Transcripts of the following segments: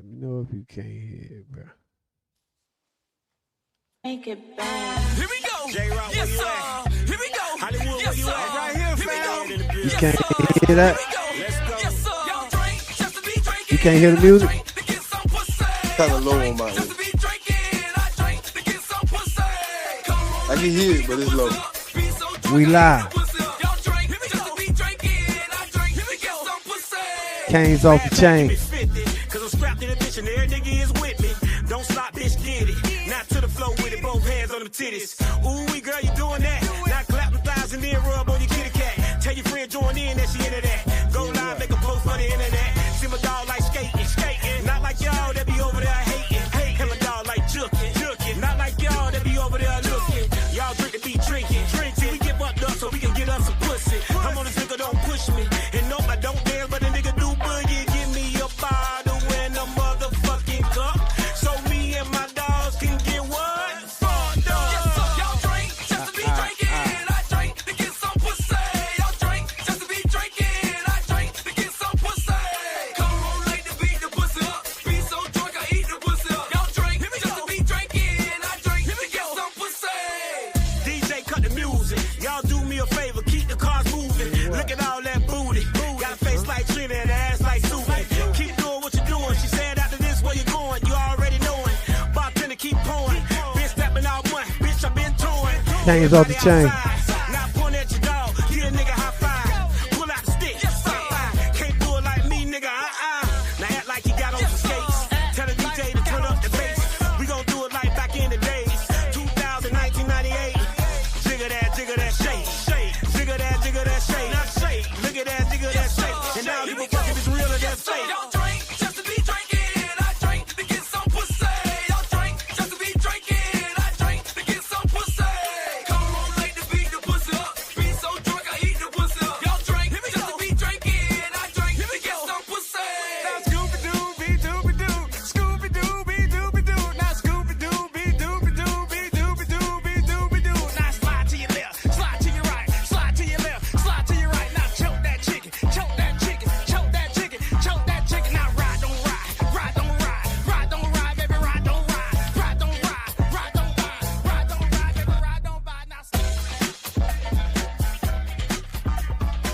Let me know if you can't hear it, bro. Make it bad. Here we go. J-Rock, yes, sir. Here we go. Hollywood, yes, sir. Right here, fam. You can't hear that? Let's go. Yes, sir. Y'all drink just to be drinking. You can't hear the music? Kind of low on my end. I can hear it, but it's low. We live. Kane's off the chain. Cause I'm strapped in a bitch and every nigga is with me. Don't stop, bitch, get it. Not to the floor with it, both hands on them titties. Ooh, wee girl, you doing that? Now clap the thighs and then rub on your kitty cat. Tell your friend join in that she into that. Go live, make a post for the internet. See my dog like skating. Not like y'all that be over there hating. And my dog like juking. Not like y'all that be over there looking. Y'all drink to be drinking. Till we get bucked up so we can get us some pussy. I'm on this nigga, don't push me. And nope, I don't dance, but the nigga do boogie. Give me a bottle and a motherfucking cup. So me and my dogs can get what? Fucked up. Yes, sir. Y'all drink just to be drinking. I drink to get some pussy. Y'all drink just to be drinking. I drink to get some pussy. Come on, late to beat the pussy up. Be so drunk, I eat the pussy up. Y'all drink just to be drinking. I drink to get some pussy. DJ, cut the music. Y'all do me a favor, keep the cars moving. Look at all that booty. Got a face like Trina and an ass like Susan. Keep doing what you're doing. She said after this, where you going? You already knowing. Bartender keep pouring. Been stepping out one. Bitch, I been touring. Kane's off the chain. Now point at your dog. Get a nigga high five. Pull out the stick. Can't do it like me, nigga. Now act like you got on some skates. Tell the DJ to turn up the bass. We gon' do it like back in the days. 2000, 1998. Jiggle that, shake. Jiggle that, shake. Now shake. Look at that, jiggle that, shake. And now give a fuck if it's real or that's fake. Y'all drink just to be drinking. I drink to get some pussy. Y'all drink just to be drinking. I drink to get some pussy. Come on, late to beat the pussy up. Be so drunk, I eat the pussy up. Y'all drink just to be drinking. I drink to get some pussy. Now Scooby-Doo, Scooby-Doo. Now Scooby-Doo. Now slide to your left, slide to your right, slide to your left, slide to your right. Now choke that chicken. Now ride, don't ride, baby, ride, don't ride, baby, ride, don't ride.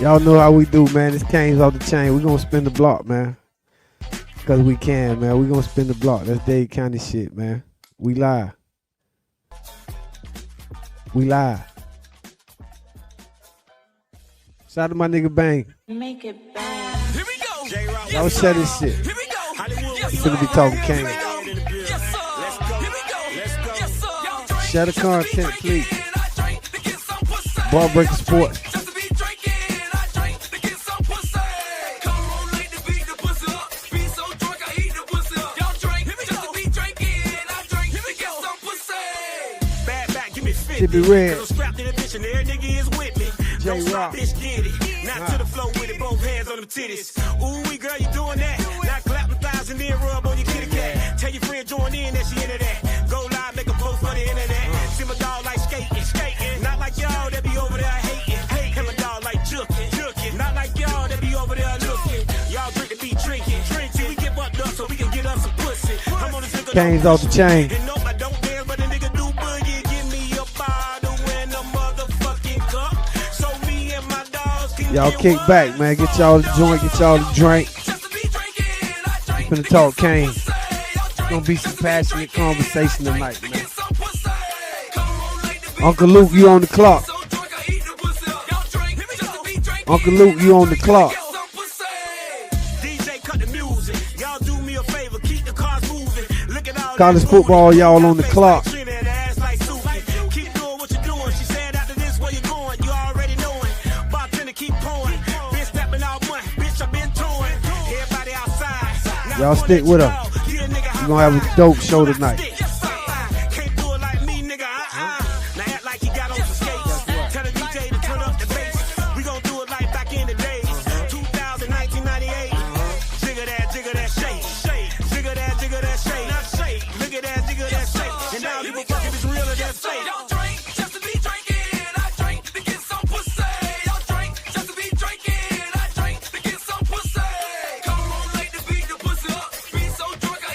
Now Y'all know how we do, man. It's Kane's off the chain. We gonna spin the block, man. Cause we can, man. We gonna spin the block. That's Dade County shit, man. We live. Shout out to my nigga Bang. Make it bad. Here we go. J-Rock, Y'all share this shit. Here we go. Hollywood, yes, Finna be talking Kane. Yes, sir. Let's go. Here we go. Let's go. Yes, sir. Y'all drink Share the content, please. I drink to get some pussy. Ball Breaker Sports. Just to be drinking. I drink to get some pussy. Come on, late to beat the pussy up. Be so drunk, I eat the pussy up. Y'all drink just to be drinking. I drink to get some pussy. Bad back, give me 50. Shit be red. Cause I'm strapped in a bitch and every nigga is with me. Don't stop, bitch, get it. Not to the floor with it, both hands on them titties. Ooh, wee girl, you doing that? Now clap the thighs and then rub on your kitty cat. Tell your friend join in that she into that. Go live, make a post for the internet. See my dog like skating. Not like y'all that be over there hating. And my dog like juking. Not like y'all that be over there looking. Y'all drink to be drinking. Till we get bucked up so we can get us some pussy. I'm on this nigga, Kane's off the chain. and nope, I don't dance, but the nigga do boogie. Give me a bottle and a motherfucking cup. So me and my dogs can Y'all get kick what? back, man. Get y'all the joint, get y'all the drink. Just to be drinking, I drink Finna to talk get some Kane. pussy. Y'all drink Gonna be some passionate conversation tonight, to man. get some pussy. Come on, late to beat Uncle Luke, you on the clock. so drunk, I eat the pussy up. Y'all drink just to be drinking. Uncle Luke, you on the clock. Get some pussy. DJ, cut the music. Y'all do me a favor, keep the cars moving. Look at all College that football, booty. y'all on the Face clock. like Trina and ass like Susan. Keep doing what you're doing. She said after this, where you going? You already knowing. Bartender keep pouring. Been stepping out one. Bitch, I been touring. Everybody outside. Now Y'all stick with her. you a nigga high We gonna have a five. dope show tonight. Can't do it like me, nigga. Now act like you got on some skates. Tell the DJ to turn up the bass. We gon' do it like back in the days. 2000, 1998. Jiggle that, shake. Jiggle that, shake. Now shake. Look at that, jiggle that, shake. And now give a fuck if it's real or that's fake. Y'all drink just to be drinking. I drink to get some pussy. Y'all drink just to be drinking. I drink to get some pussy. Come on, late to beat the pussy up. Be so drunk, I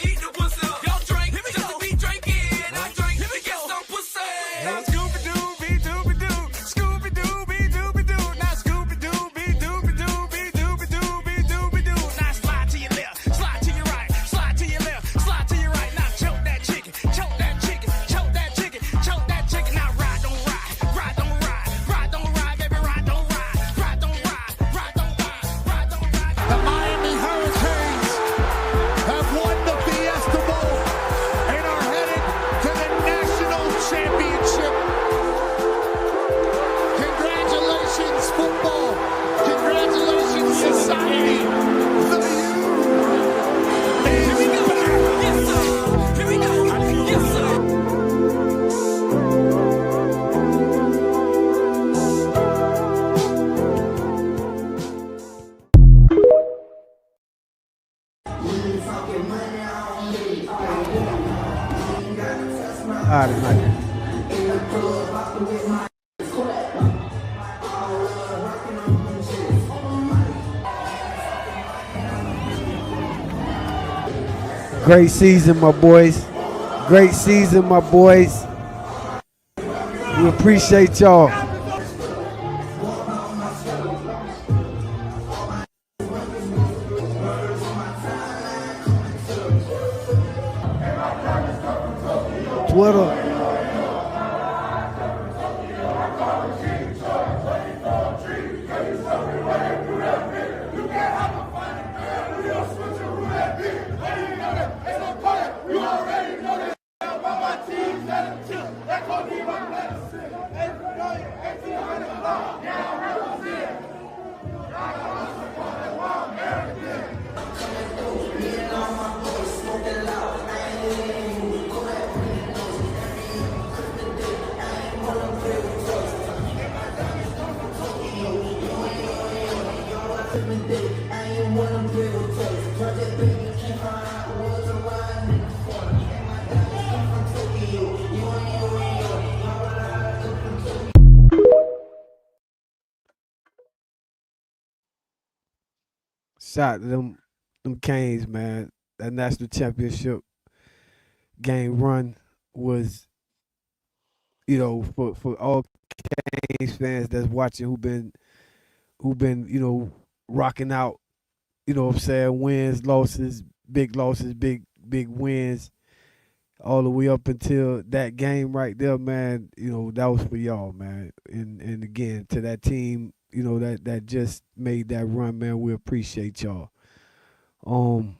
Great season, my boys. Great season, my boys. We appreciate y'all. Twitter. Shout to them Canes, man. That national championship game run was, for all Canes fans that's watching who been, rocking out, what I'm saying, wins, losses, big wins, all the way up until that game right there, man. That was for y'all, man. And again, to that team, that just made that run, man. We appreciate y'all. Um,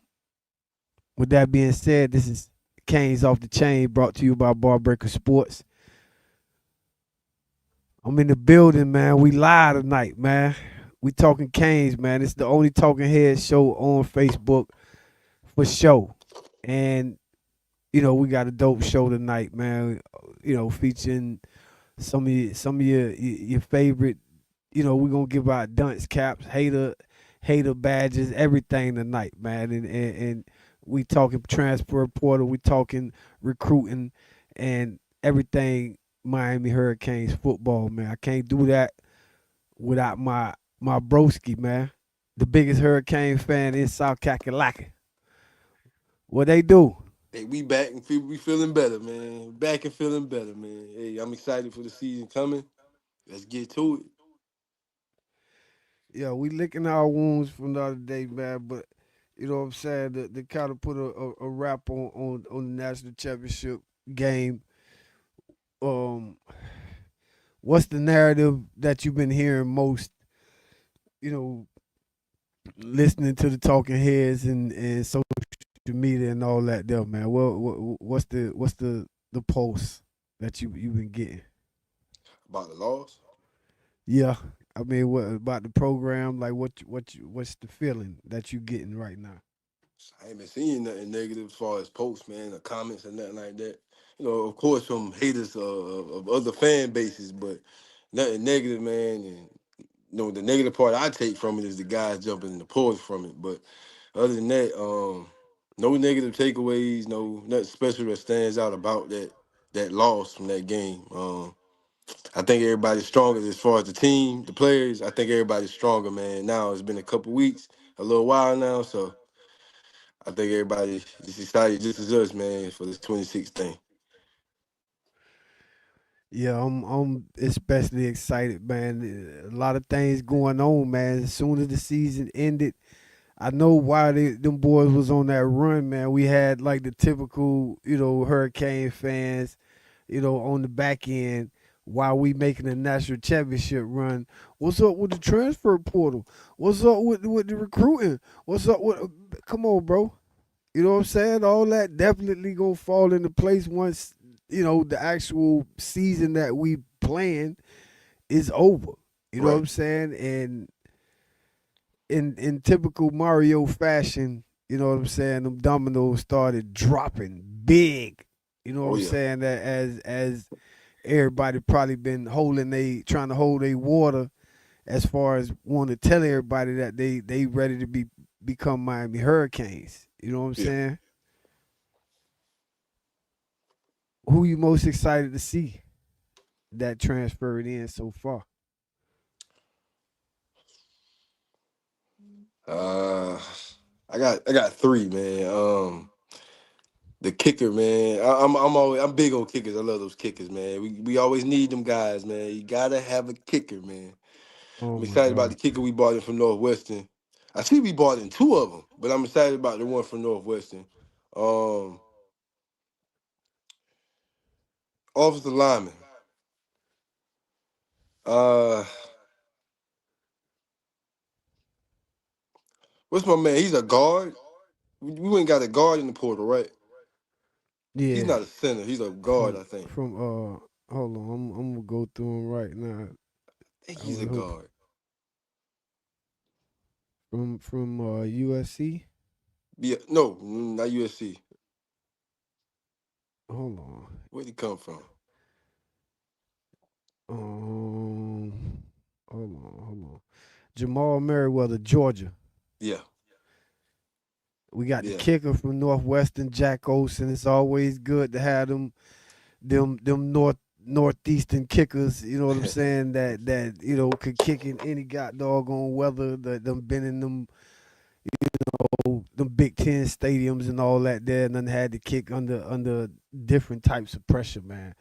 with that being said, this is Canes Off the Chain, brought to you by Bar Breaker Sports. I'm in the building, man. We live tonight, man. We talking Canes, man. It's the only Talking Head show on Facebook for show. And, we got a dope show tonight, man. Featuring some of your favorite, we're gonna give out dunce caps, hater badges, everything tonight, man. And we talking transfer portal, we talking recruiting and everything Miami Hurricanes football, man. I can't do that without my broski, man. The biggest Hurricane fan in South Kakalaki. What they do? Hey, we back and we feeling better, man. Back and feeling better, man. Hey, I'm excited for the season coming. Let's get to it. Yeah, we licking our wounds from the other day, man. But you know what I'm saying? They kind of put a wrap on the national championship game. Um, what's the narrative that you've been hearing most? Listening to the talking heads and social media and all that, there, man. What's the pulse that you've been getting? About the loss? Yeah, I mean, what about the program? Like, what's the feeling that you getting right now? I ain't been seeing nothing negative as far as posts, man, or comments or nothing like that. Of course, from haters of other fan bases, but nothing negative, man. And the negative part I take from it is the guys jumping in the porch from it. But other than that, no negative takeaways, no nothing special that stands out about that loss from that game. I think everybody's stronger as far as the team, the players. I think everybody's stronger, man. Now it's been a couple weeks, a little while now, so I think everybody is excited just as us, man, for this 26th thing. Yeah, I'm especially excited, man. A lot of things going on, man. As soon as the season ended, I know why them boys was on that run, man. We had like the typical, Hurricane fans, on the back end while we making a national championship run. What's up with the transfer portal? What's up with the recruiting? What's up with? Come on, bro. You know what I'm saying? All that definitely gonna fall into place once the actual season that we playing is over. You know what I'm Right. saying? And in typical Mario fashion, you know what I'm saying, them dominoes started dropping big. You know what Oh I'm yeah. saying? That as everybody probably been trying to hold their water as far as wanting to tell everybody that they ready to become Miami Hurricanes. You know what I'm Yeah. saying? Who you most excited to see that transferred in so far? Uh, I got three, man. The kicker, man. I'm big on kickers. I love those kickers, man. We always need them guys, man. You gotta have a kicker, man. Oh I'm my excited about God. the kicker we bought in from Northwestern. I see we bought in two of them, but I'm excited about the one from Northwestern. Um, Offensive lineman. Uh, what's my man? He's a guard. We ain't got a guard in the portal, right? He's Yeah. not a center. He's a guard, I think. From hold on, I'm gonna go through them right now. I think I he's a would hope guard. from USC. Yeah, no, not USC. Hold on. Where'd he come from? Um, hold on. Jamal Merriweather, Georgia. Yeah, We got the yeah. kicker from Northwestern, Jack Olson. It's always good to have them northeastern kickers. You know what I'm saying? That could kick in any god doggone weather. That them been in them Big Ten stadiums and all that there, and then had to kick under different types of pressure, man.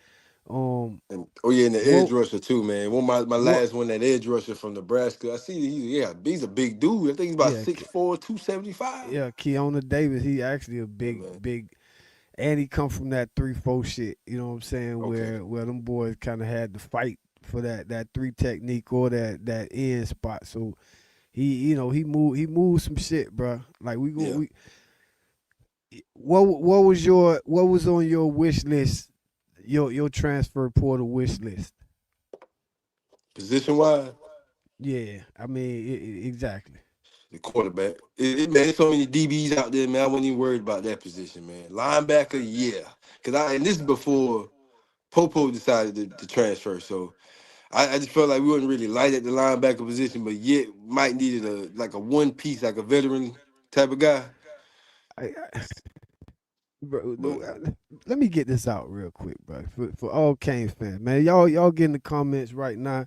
Um, And oh yeah, and the edge what rusher too, man. My what? last one, that edge rusher from Nebraska. I see he's a big dude. I think he's about Yeah, 6'4", 275. yeah, Keona Davis. He actually a Yeah, big man. big, and he come from that 3-4 shit. You know what I'm saying? Okay. Where them boys kind of had to fight for that three technique or that end spot. So he moved some shit, bro. Like Yeah. what was on your wish list, your transfer portal wish list? Position wise, Yeah, I mean exactly. the quarterback. Man, there's so many DBs out there, man. I wasn't even worried about that position, man. Linebacker, yeah. And this is before Popo decided to transfer. So I just felt like we wasn't really light at the linebacker position, but yet Mike needed a one piece, like a veteran type of guy. I, bro, But let me get this out real quick, bro. For all Canes fans, man, y'all get in the comments right now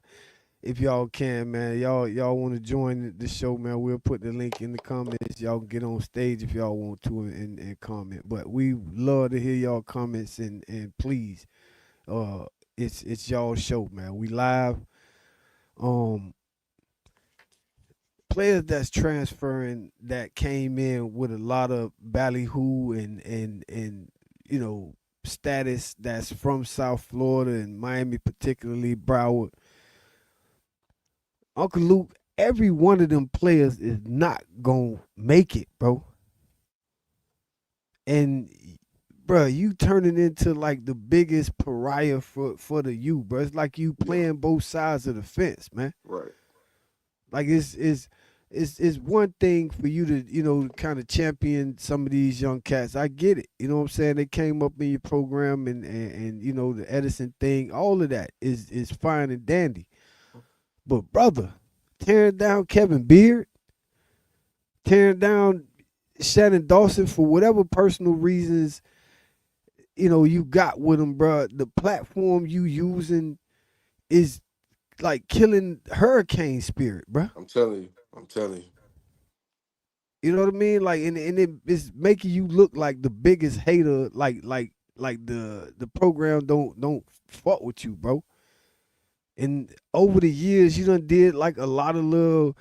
if y'all can, man. Y'all want to join the show, man. We'll put the link in the comments. Y'all can get on stage if y'all want to and comment. But we love to hear y'all comments and please, it's y'all show, man. We live. Um, Players that's transferring that came in with a lot of ballyhoo and status that's from South Florida and Miami, particularly Broward. Uncle Luke, every one of them players is not gonna make it, bro. And bro, you turning into like the biggest pariah for the U, bro. It's like you yeah, playing both sides of the fence, man. right. Like it's one thing for you to kind of champion some of these young cats. I get it. You know what I'm saying? They came up in your program and the Edison thing. All of that is fine and dandy. But brother, tearing down Kevin Beard, tearing down Shannon Dawson for whatever personal reasons you got with him, bro. The platform you using is like killing hurricane spirit, bro. I'm telling you. I'm telling you. You know what I mean? Like, and it's making you look like the biggest hater. Like the program don't fuck with you, bro. And over the years, you done did like a lot of little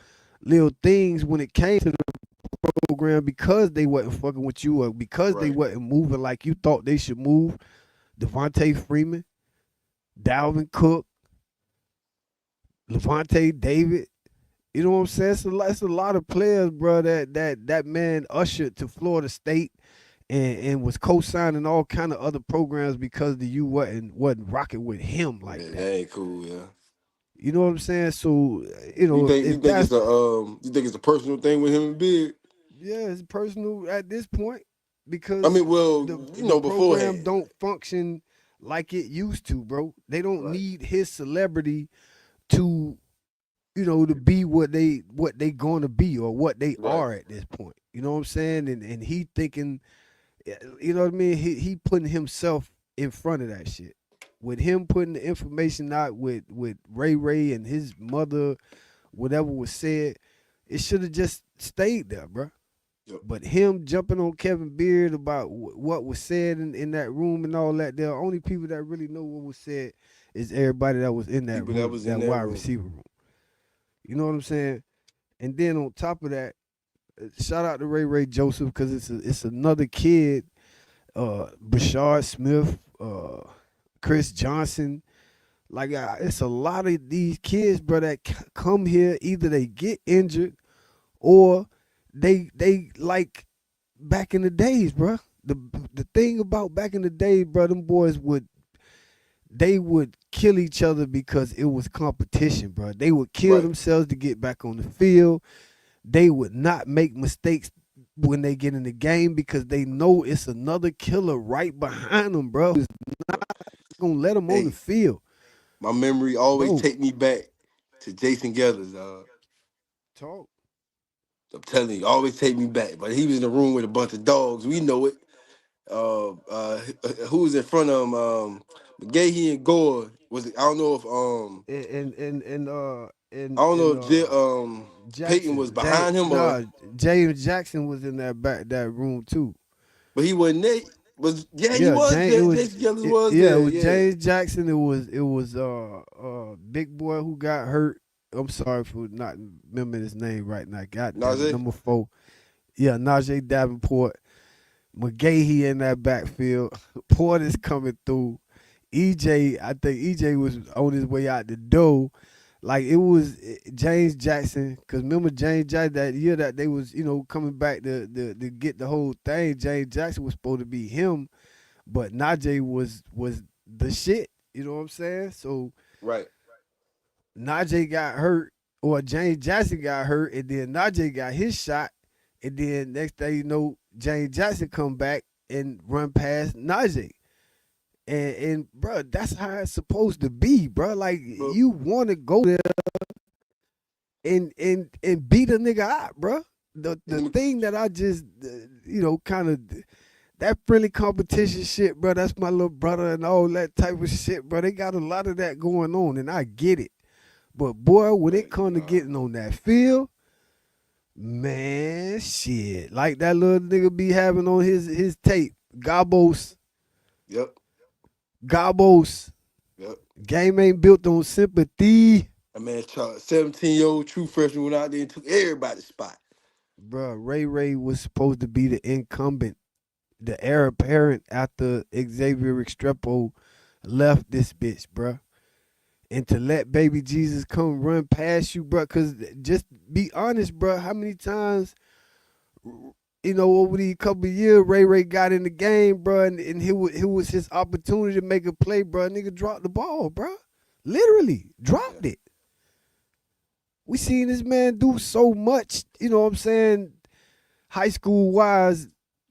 things when it came to the program because they wasn't fucking with you or because they Right. wasn't moving like you thought they should move. Devontae Freeman, Dalvin Cook, Levante David. You know what I'm saying? It's a lot of players, bro, that man ushered to Florida State and was co-signing all kind of other programs because the U wasn't rocking with him like Yeah, that. that ain't cool, yeah. You know what I'm saying? So, You if think that's it's a personal thing with him and Big? yeah, it's personal at this point I because mean, well, the program beforehand. don't function like it used to, bro. They don't Right. need his celebrity to to be what they gonna be or what they Right. are at this point. You know what I'm saying? And he thinking, you know what I mean? He putting himself in front of that shit. With him putting the information out with Ray and his mother, whatever was said, it should have just stayed there, bro. Yep. But him jumping on Kevin Beard about what was said in that room and all that, the only people that really know what was said is everybody that was in that People that room, was in that that wide room. receiver room. You know what I'm saying? And then on top of that, shout out to Ray Joseph because it's another kid, Brashard Smith, Chris Johnson. Like it's a lot of these kids, bro, that come here. Either they get injured or they like back in the days, bro. The thing about back in the day, bro, them boys would kill each other because it was competition, bro. They would kill Right. themselves to get back on the field. They would not make mistakes when they get in the game because they know it's another killer right behind them, bro. It's not gonna let them on the Hey, field, my memory always bro. take me back to Jason Getters. Talk. I'm telling you, always take me back. But he was in the room with a bunch of dogs. We know it. Who was in front of him? McGahee and Gore was. I don't know if I don't know if Peyton was Jackson, behind him or, James Jackson was in that room too. but he wasn't there. He Yeah, was. Jason Getters was it there. was Yeah, James Jackson. It was Big Boy who got hurt. I'm sorry for not remembering his name right now. God damn it, Najee. number 4. Yeah, Najee Davenport. McGahee in that backfield. Porter's coming through. EJ, I think EJ was on his way out the door. Like it was James Jackson, because remember James Jackson that year that they was coming back to get the whole thing. James Jackson was supposed to be him, but Najee was the shit. You know what I'm saying? So Right. Najee got hurt, or James Jackson got hurt, and then Najee got his shot, and then next thing you know, James Jackson come back and run past Najee. And bro, that's how it's supposed to be, bro. Like Bro, you want to go there and beat a nigga out, bro. The thing that I just kind of that friendly competition shit, bro. That's my little brother and all that type of shit, bro. They got a lot of that going on, and I get it. But boy, when it come to getting on that field, man, shit, like that little nigga be having on his tape, Gabos. Yep. Yep. Game ain't built on sympathy. That man, 17-year-old true freshman went out there and took everybody's spot. Bro, Ray was supposed to be the incumbent, the heir apparent after Xavier Restrepo left this bitch, bro. And to let baby Jesus come run past you, bro, because just be honest, bro, how many times, over these couple of years, Ray got in the game, bro, and it was his opportunity to make a play, bro. Nigga dropped the ball, bro. Literally, dropped it. We seen this man do so much, you know what I'm saying, high school wise,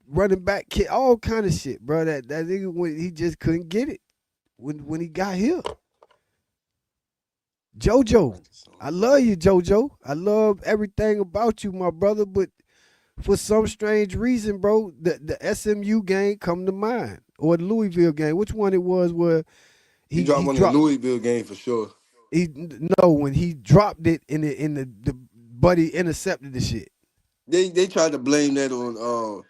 running back, kid, all kind of shit, bro. That nigga, when he just couldn't get it when he got here. JoJo, I love you, JoJo. I love everything about you, my brother, but for some strange reason, bro, the SMU game come to mind, or the Louisville game. Which one it was where he dropped one in the Louisville game for sure. When he dropped it in the buddy intercepted the shit. They tried to blame that on on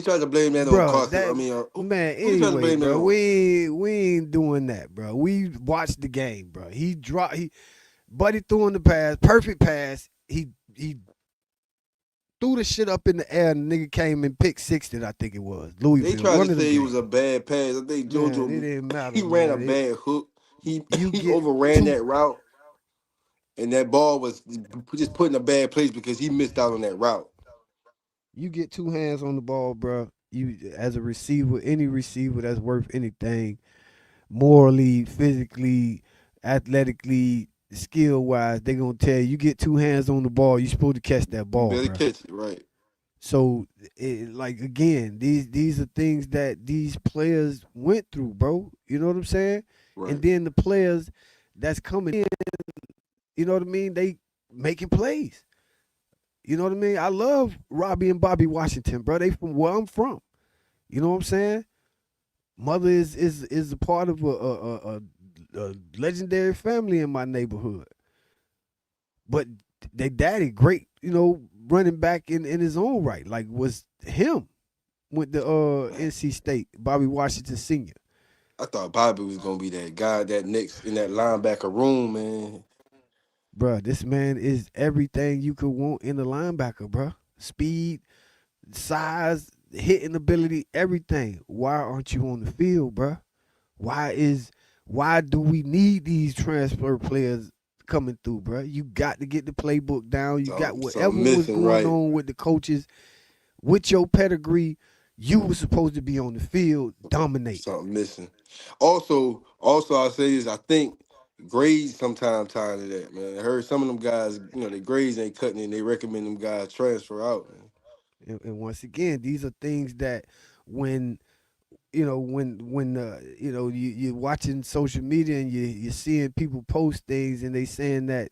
Carson. Man, anyway, bro, we ain't doing that, bro. We watched the game, bro. Buddy threw in the pass, perfect pass. He threw the shit up in the air, and the nigga came and picked 60, I think it was. Louisville. They tried to say it was a bad pass. I think JoJo, it didn't matter, he ran a bad hook. He overran that route, and that ball was just put in a bad place because he missed out on that route. You get 2 hands on the ball, bro. You, as a receiver, any receiver that's worth anything, morally, physically, athletically, skill-wise, they're going to tell you get 2 hands on the ball, you're supposed to catch that ball, You better bro. catch it, right. So, again, these are things that these players went through, bro. You know what I'm saying? Right. And then the players that's coming in, you know what I mean? They making plays. You know what I mean? I love Robbie and Bobby Washington, bro. They from where I'm from. You know what I'm saying? Mother is a part of a legendary family in my neighborhood. But they daddy great running back in his own right. Like was him with the NC State, Bobby Washington Sr. I thought Bobby was gonna be that guy that next in that linebacker room, man. Bruh, this man is everything you could want in a linebacker, bruh. Speed, size, hitting ability, everything. Why aren't you on the field, bruh? Why do we need these transfer players coming through, bruh? You got to get the playbook down. You got whatever Something was missing, going right? on with the coaches, with your pedigree. You were supposed to be on the field, dominate. Something missing. Also, I'll say is I think grades sometimes tie into that, man. I heard some of them guys, their grades ain't cutting it. They recommend them guys transfer out, man. And once again, these are things that when you're watching social media and you're seeing people post things and they saying that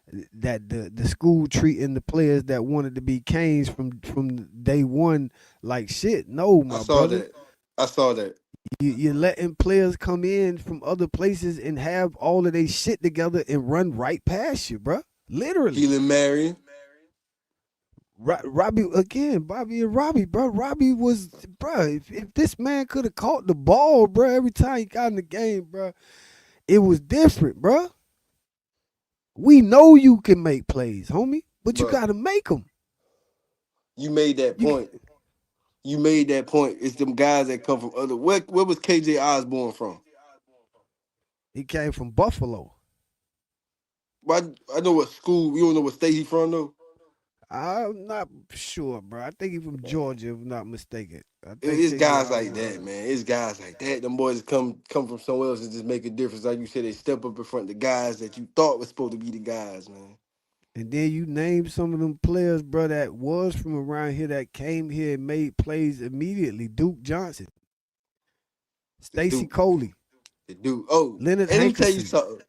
the school treating the players that wanted to be Canes from day one like shit. No, my brother. I saw that. You're letting players come in from other places and have all of their shit together and run right past you, bro. Literally. Keelan Marion. Robbie again, Bobby and Robbie, bro. Robbie was, bro. If this man could have caught the ball, bro, every time he got in the game, bro, it was different, bro. We know you can make plays, homie, but you gotta make them. You made that point. You made that point. It's them guys that come from other. Where was KJ Osborne from? He came from Buffalo. Well, I know what school. You don't know what state he from though. I'm not sure, bro. I think he's from Georgia, if I'm not mistaken. It's guys like that, man. It's guys like that. Them boys come from somewhere else and just make a difference. Like you said, they step up in front of the guys that you thought was supposed to be the guys, man. And then you name some of them players, bro, that was from around here that came here and made plays immediately. Duke Johnson, Stacy Coley, the Duke. Oh, Leonard and let me Hankerson. tell you something.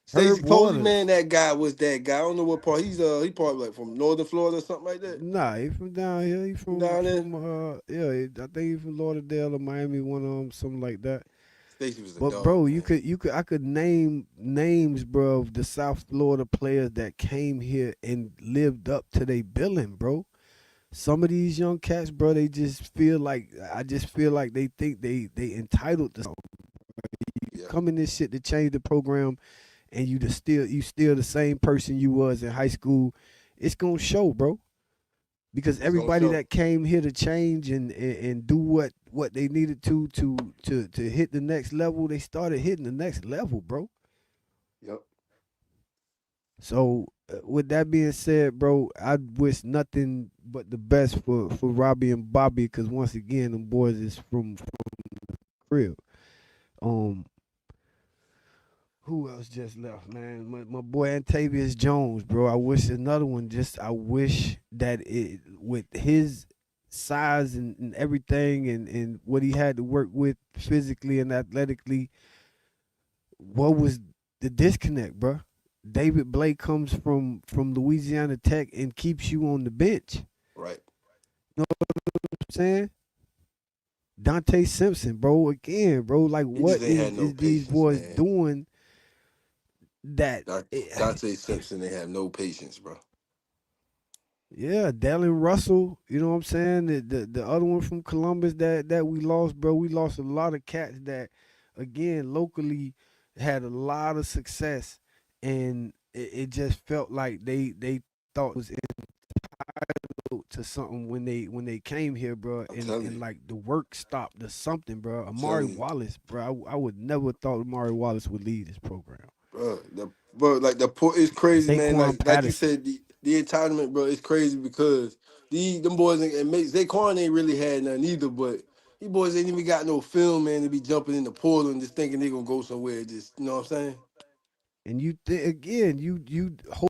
Stacy Coley, man, that guy was that guy. I don't know what part. He probably like from Northern Florida or something like that. Nah, he from down here. He from down there. I think he from Lauderdale or Miami, one of them, something like that. Stacy was a But dog, bro, man. I could name names, bro, of the South Florida players that came here and lived up to their billing, bro. Some of these young cats, bro, I just feel like they think they entitled to something. You come in this shit to change the program, and you still the same person you was in high school. It's gonna show, bro. Because everybody that came here to change and do what they needed to hit the next level, they started hitting the next level, bro. Yep. So with that being said, bro, I wish nothing but the best for Robbie and Bobby, because once again, them boys is from the crib. Who else just left, man? My boy Antavius Jones, bro. I wish another one. I wish that it with his size and everything and what he had to work with physically and athletically. What was the disconnect, bro? David Blake comes from Louisiana Tech and keeps you on the bench. Right. You know what I'm saying? Dante Simpson, bro. Again, bro. Like, what is these boys doing? Dante Simpson, they have no patience, bro. Yeah, Dallin Russell, you know what I'm saying? The other one from Columbus that we lost, bro. We lost a lot of cats that, again, locally had a lot of success, and it just felt like they thought it was entitled to something when they came here, bro. And like the work stopped or something, bro. Amari Wallace, bro. I would never thought Amari Wallace would lead this program. Bro, it's crazy, man. Like you Patterson. said, the entitlement, bro, it's crazy because them boys and Zaquan ain't really had none either, but these boys ain't even got no film, man, to be jumping in the portal and just thinking they gonna go somewhere. Just, you know what I'm saying? And you hope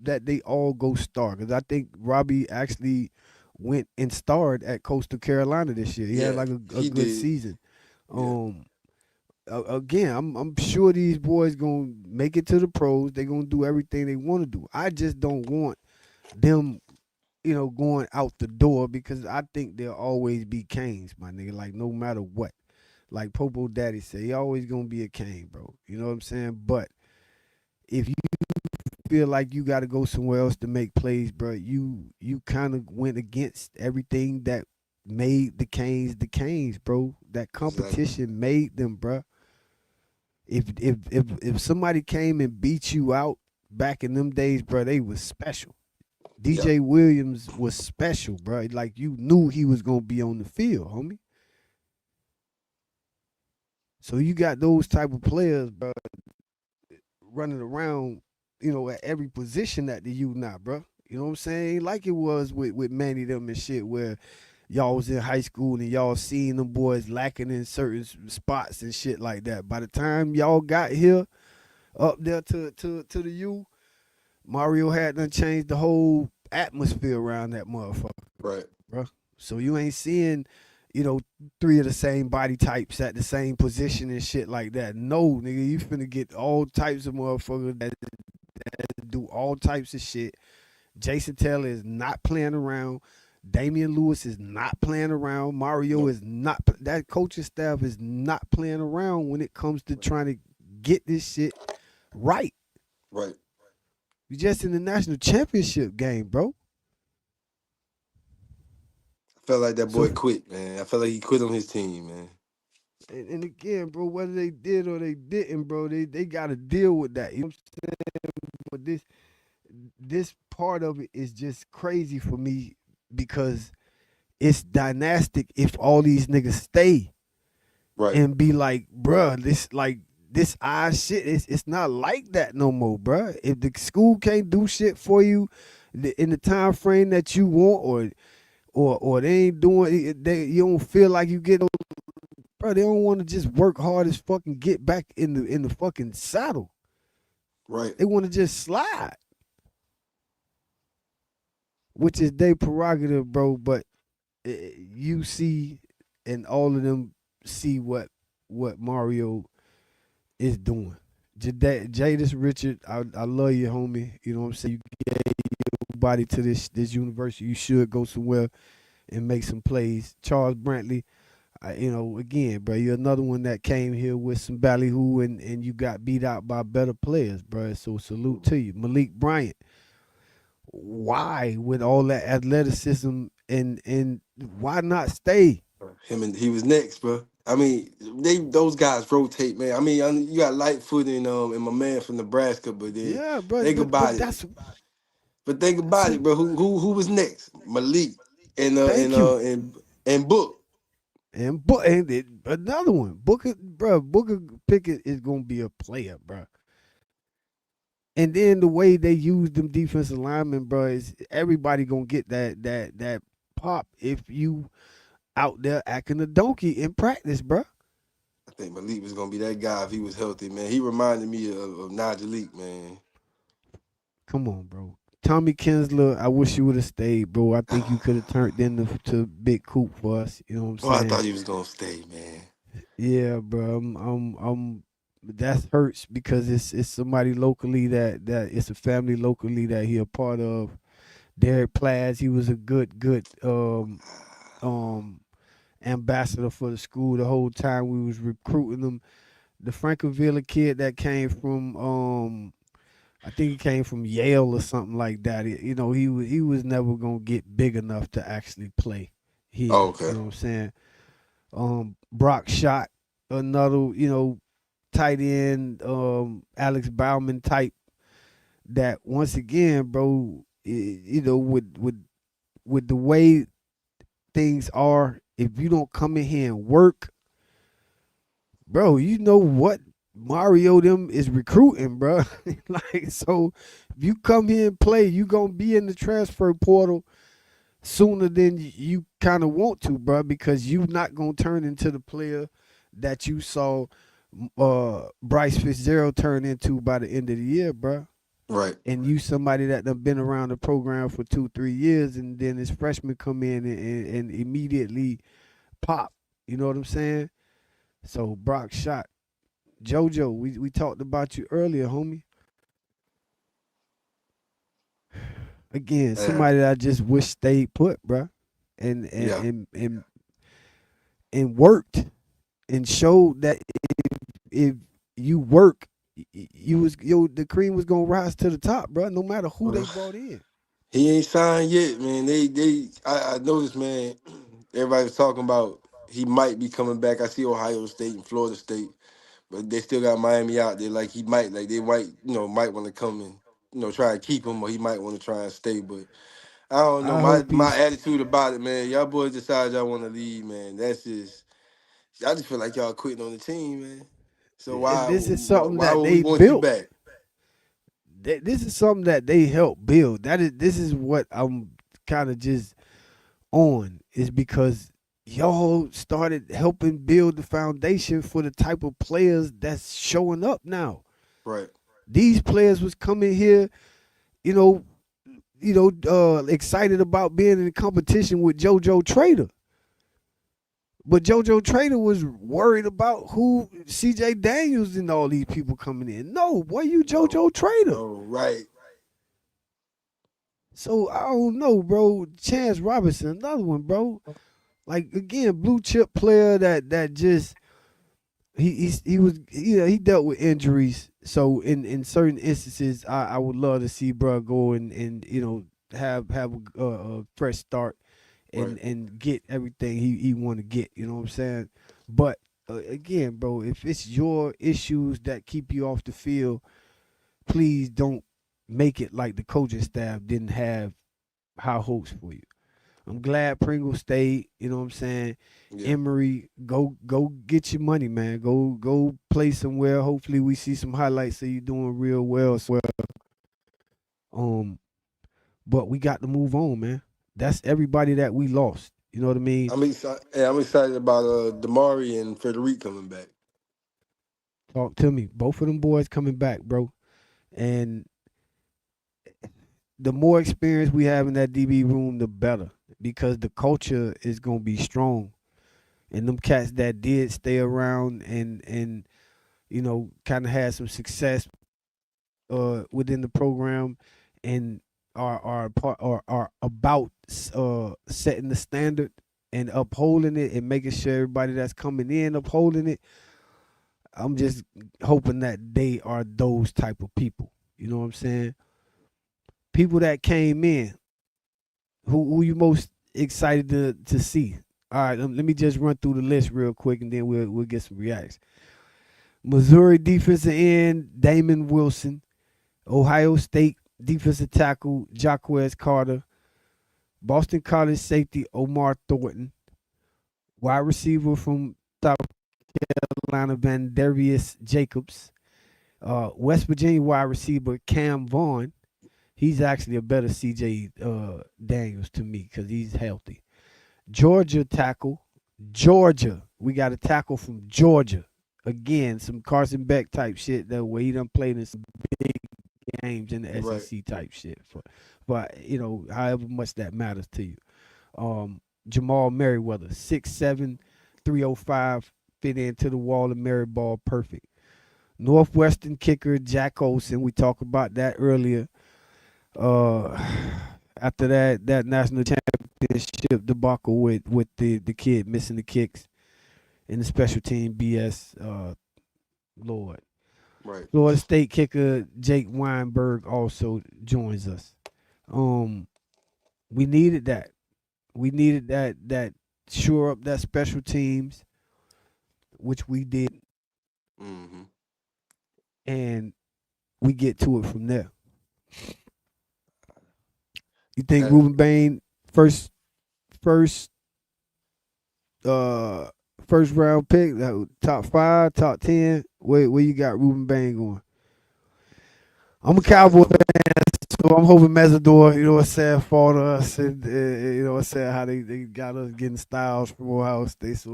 that they all go star, because I think Robbie actually went and starred at Coastal Carolina this year. He had like a good season. Again, I'm sure these boys gonna make it to the pros. They're gonna do everything they want to do. I just don't want them, going out the door, because I think they'll always be Canes, my nigga. Like, no matter what. Like Popo Daddy said, he always gonna be a Cane, bro. You know what I'm saying? But if you feel like you got to go somewhere else to make plays, bro, you kind of went against everything that made the Canes, bro. That Exactly. competition made them, bro. If somebody came and beat you out back in them days, bro, they was special. Yeah. DJ Williams was special, bro. Like you knew he was gonna be on the field, homie. So you got those type of players, bro, running around, at every position at the U now, bro. You know what I'm saying? Like it was with Manny them and shit, where y'all was in high school and y'all seen them boys lacking in certain spots and shit like that. By the time y'all got here, up there to the U, Mario had done changed the whole atmosphere around that motherfucker, Right. bro. So you ain't seeing, three of the same body types at the same position and shit like that. No, nigga, you finna get all types of motherfuckers that do all types of shit. Jason Taylor is not playing around. Damian Lewis is not playing around. Mario Nope. is not. That coaching staff is not playing around when it comes to trying to get this shit right. Right. You just in the national championship game, bro. I felt like that boy So, quit, man. I felt like he quit on his team, man. and again, bro, whether they did or they didn't, bro, they got to deal with that. You know what I'm saying? But this part of it is just crazy for me because it's dynastic if all these niggas stay Right. and be like, bruh, this shit, it's not like that no more, bruh. If the school can't do shit for you in the time frame that you want, or they ain't doing it, you don't feel like you get, bro, they don't want to just work hard as fucking get back in the fucking saddle. Right. They want to just slide, which is their prerogative, bro. But you see, and all of them see what Mario is doing. Jadis Richard, I love you, homie. You know what I'm saying? You gave your body to this university. You should go somewhere and make some plays. Charles Brantley, again, bro, you're another one that came here with some ballyhoo and you got beat out by better players, bro. So salute to you. Malik Bryant, why with all that athleticism and why not stay? He was next, bro. I mean, those guys rotate, man. I mean, you got Lightfoot and my man from Nebraska, but then Yeah, bro. think about it. But think about it, bro. Who was next? Malik and Thank you. and Book. And another one, Booker Pickett is gonna be a player, bro. And then the way they use them defensive linemen, bro, is everybody gonna get that pop if you out there acting a donkey in practice, bro. I think Malik was gonna be that guy if he was healthy, man. He reminded me of Nigel, man. Come on, bro. Tommy Kinsler, I wish you would have stayed, bro. I think you could have turned into Big Coop for us. You know what I'm saying? Oh, I thought he was gonna stay, man. Yeah, bro. That hurts because it's somebody locally that it's a family locally that he a part of. Derek Plaz, he was a good ambassador for the school the whole time we was recruiting him. The Frankenville kid that came from I think he came from Yale or something like that. He was never gonna get big enough to actually play here. Oh, okay. You know what I'm saying? Brock Shot, another, tight end, Alex Bauman type that once again, bro, with the way things are, if you don't come in here and work, bro, you know what Mario them is recruiting, bro. Like, so if you come here and play, you gonna be in the transfer portal sooner than you kind of want to, bro, because you not gonna turn into the player that you saw Bryce Fitzgerald turn into by the end of the year, bro. Right. And you somebody that done been around the program for 2-3 years, and then his freshmen come in and immediately pop. You know what I'm saying? So Brock Shot. JoJo, we talked about you earlier, homie. Again, somebody that I just wish stayed put, bro, and worked and showed that if you work the cream was gonna rise to the top, bro. No matter who they Well, brought in. he ain't signed yet, man. I noticed, man. Everybody was talking about he might be coming back. I see Ohio State and Florida State, but they still got Miami out there. Like he might, like they might, might want to come and try and keep him, or he might want to try and stay. But I don't know. I My hope my he's attitude about it, man. Y'all boys decide y'all want to leave, man. That's just. I just feel like y'all quitting on the team, man. So and why this is why, something why that would we they want you built. back? This is something that they helped build. This is what I'm kind of just on, is because y'all started helping build the foundation for the type of players that's showing up now. Right. These players was coming here, you know, excited about being in competition with JoJo Trader. But JoJo Trader was worried about who CJ Daniels and all these people coming in. No, boy, you No. JoJo Trader. No. Right. So I don't know, bro. Chance Robinson, another one, bro. Like again, blue chip player that just he was he dealt with injuries. So in certain instances, I would love to see bro go and have a fresh start Right. and get everything he want to get. You know what I'm saying? But again, bro, if it's your issues that keep you off the field, please don't make it like the coaching staff didn't have high hopes for you. I'm glad Pringle stayed. You know what I'm saying? Yeah. Emory, go get your money, man. Go play somewhere. Hopefully we see some highlights of you doing real well. Um, but we got to move on, man. That's everybody that we lost. You know what I mean? I'm excited. Yeah, I'm excited about Damari and Frederic coming back. Talk to me. Both of them boys coming back, bro. And the more experience we have in that DB room, the better, because the culture is gonna be strong. And them cats that did stay around and kind of had some success within the program and are part are about setting the standard and upholding it and making sure everybody that's coming in upholding it. I'm just hoping that they are those type of people. You know what I'm saying? People that came in, who you most excited to see? All right, let me just run through the list real quick, and then we'll get some reacts. Missouri defensive end Damon Wilson, Ohio State defensive tackle Jaquez Carter, Boston College safety Omar Thornton, wide receiver from South Carolina Vandarius Jacobs, West Virginia wide receiver Cam Vaughn. He's actually a better CJ Daniels to me because he's healthy. Georgia tackle, Georgia. We got a tackle from Georgia. Again, some Carson Beck type shit that way he done played in some big games in the Right. SEC type shit. But however much that matters to you. Jamal Merriweather, 6'7", 305, fit into the wall of Mary Ball perfect. Northwestern kicker Jack Olson, we talked about that earlier. After that national championship debacle with the kid missing the kicks in the special team BS, Lord. Right. Florida State kicker Jake Weinberg also joins us. We needed that. We needed that shore up that special teams, which we did, Mm-hmm. and we get to it from there. You think Ruben Bain first first round pick, top 5, top 10? Where you got Ruben Bain going? I'm a Cowboy fan, so I'm hoping Mesidor, you know what I'm saying, fall to us, and you know what I'm saying, how they got us getting styles from Ohio State. So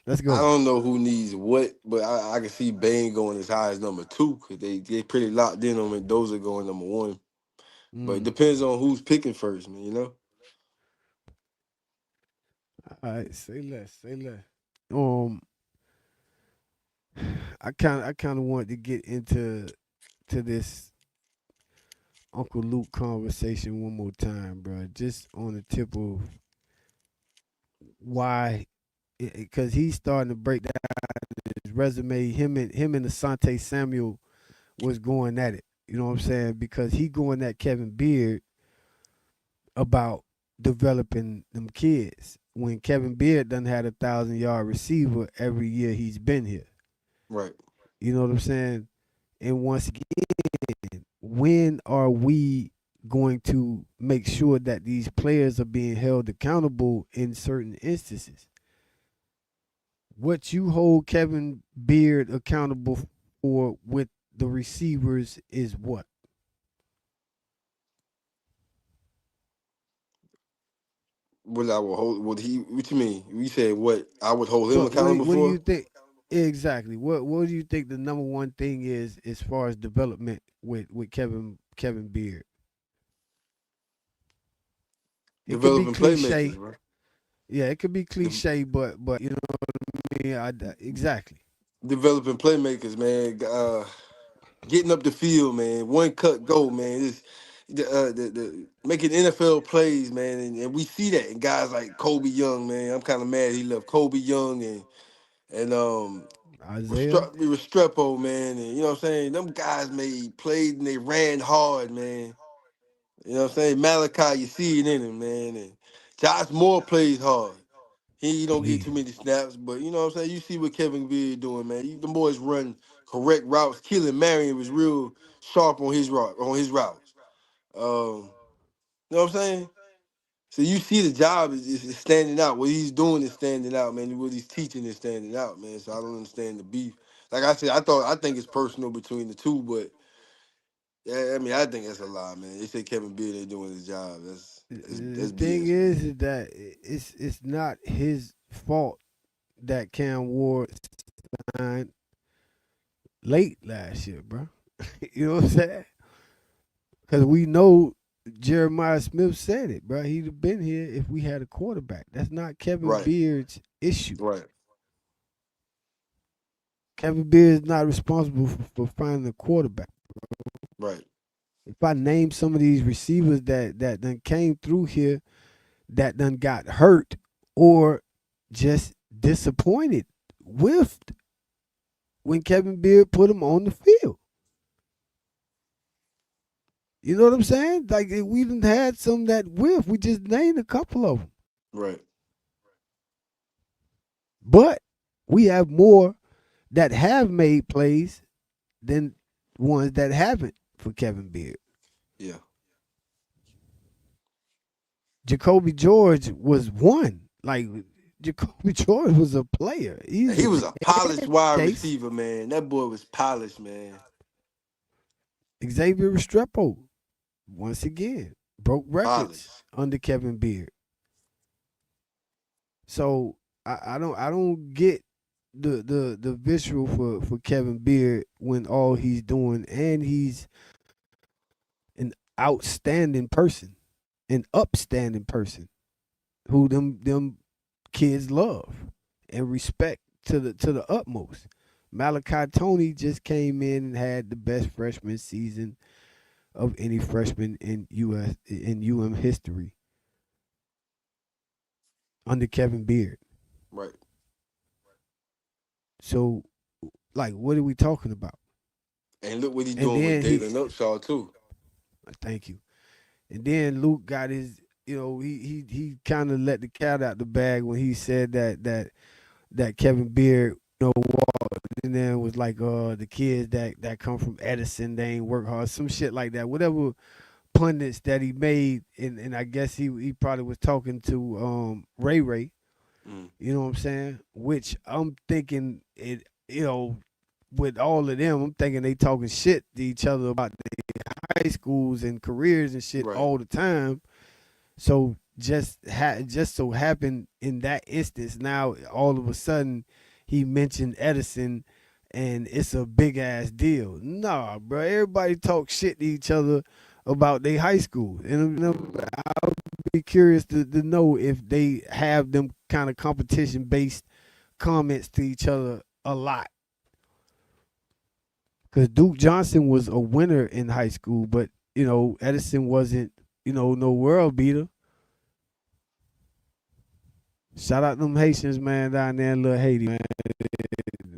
let's I go. don't know who needs what, but I can see Bain going as high as number 2 because they pretty locked in on Mendoza going number 1. But it depends on who's picking first, man. You know. All right, say less. I kind of wanted to get into this Uncle Luke conversation one more time, bro. Just on the tip of why, because he's starting to break down his resume. Him and Asante Samuel was going at it. You know what I'm saying? Because he going at Kevin Beard about developing them kids. When Kevin Beard done had 1,000-yard receiver every year he's been here. Right. You know what I'm saying? And once again, when are we going to make sure that these players are being held accountable in certain instances? What you hold Kevin Beard accountable for with the receivers is what? What I would hold, what you mean? You said what I would hold him What accountable what do for? you think exactly? What do you think the number one thing is as far as development with Kevin Beard? It could be Developing playmakers, cliche. bro. Yeah, it could be De- cliche, but you know what I mean. Exactly. Developing playmakers, man. Getting up the field, man. One cut go, man. The making NFL plays, man, and we see that in guys like Kobe Young, man. I'm kind of mad he left Kobe Young and Isaiah. Restrepo, man, and you know what I'm saying. Them guys made plays and they ran hard, man. You know what I'm saying. Malachi, you see it in him, man, and Josh Moore plays hard. He don't get He too many snaps, but you know what I'm saying. You see what Kevin Beard doing, man. The boys run correct routes. Keelan Marion was real sharp on his routes. You know what I'm saying? So you see the job is standing out. What he's doing is standing out, man. What he's teaching is standing out, man. So I don't understand the beef. Like I said, I think it's personal between the two, but yeah, I mean I think that's a lie, man. They say Kevin Beard ain't doing his job. the That's thing BS, man. is that it's not his fault that Cam Ward signed late last year, bro. You know what I'm saying? Because we know Jeremiah Smith said it, bro. He'd have been here if we had a quarterback. That's not Kevin Right, Beard's issue. right, Kevin Beard is not responsible for finding a quarterback. right, If I name some of these receivers that done came through here that done got hurt or just disappointed, whiffed when Kevin Beard put them on the field. You know what I'm saying? Like we done had some that whiff. We just named a couple of them. right. But we have more that have made plays than ones that haven't for Kevin Beard. Yeah. Jacoby George was one. Like Jacoby George was a player. He's He a was a polished wide case. receiver, man. That boy was polished, man. Xavier Restrepo, once again, broke records Polished. under Kevin Beard. So I don't get the visual for Kevin Beard when all he's doing, and he's an outstanding person, an upstanding person who them kids love and respect to the utmost. Malachi Tony just came in and had the best freshman season of any freshman in UM history under Kevin Beard. Right. So, like, what are we talking about? And look what he's And doing with then Dalen Upshaw too. thank you. And then Luke got his, he kind of let the cat out the bag when he said that Kevin Beard, walked in there and was like, the kids that come from Edison, they ain't work hard, some shit like that. Whatever pundits that he made, and I guess he probably was talking to Ray Ray. Mm. You know what I'm saying? Which I'm thinking it, with all of them, I'm thinking they talking shit to each other about their high schools and careers and shit Right. all the time. So just so happened in that instance, now all of a sudden he mentioned Edison, and it's a big ass deal. Nah, bro, everybody talk shit to each other about their high school, and I'll be curious to know if they have them kind of competition based comments to each other a lot. Because Duke Johnson was a winner in high school, but Edison wasn't, no world beater. Shout out them Haitians, man, down there in Little Haiti, man.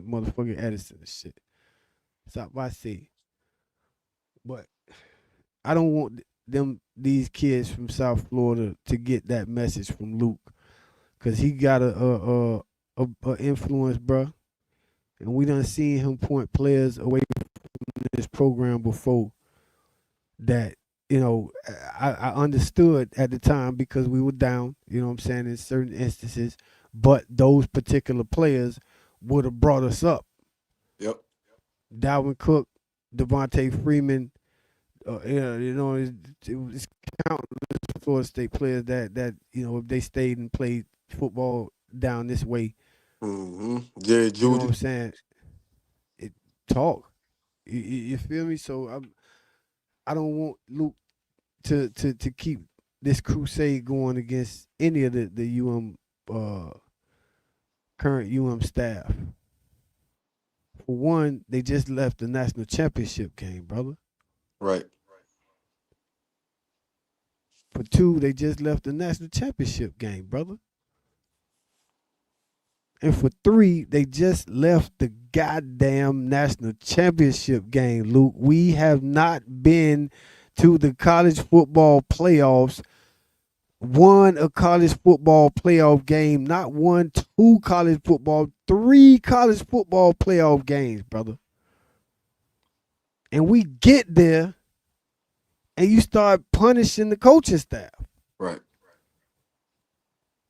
motherfucking Edison and shit. Stop by see. But I don't want these kids from South Florida to get that message from Luke, cause he got a influence, bro. And we done seen him point players away from this program before. That I understood at the time because we were down. You know what I'm saying, in certain instances, but those particular players would have brought us up. Yep. Dalvin Cook, Devontae Freeman. It's countless Florida State players that if they stayed and played football down this way, Jerry you know what I'm Judy. saying? It talk. You feel me? So I don't want Luke to keep this crusade going against any of the current staff. For one, they just left the national championship game, brother. Right. For two, they just left the national championship game, brother. And for three, they just left the goddamn national championship game, Luke. We have not been to the college football playoffs, won a college football playoff game, not one, two college football, three college football playoff games, brother. And we get there, and you start punishing the coaching staff. Right.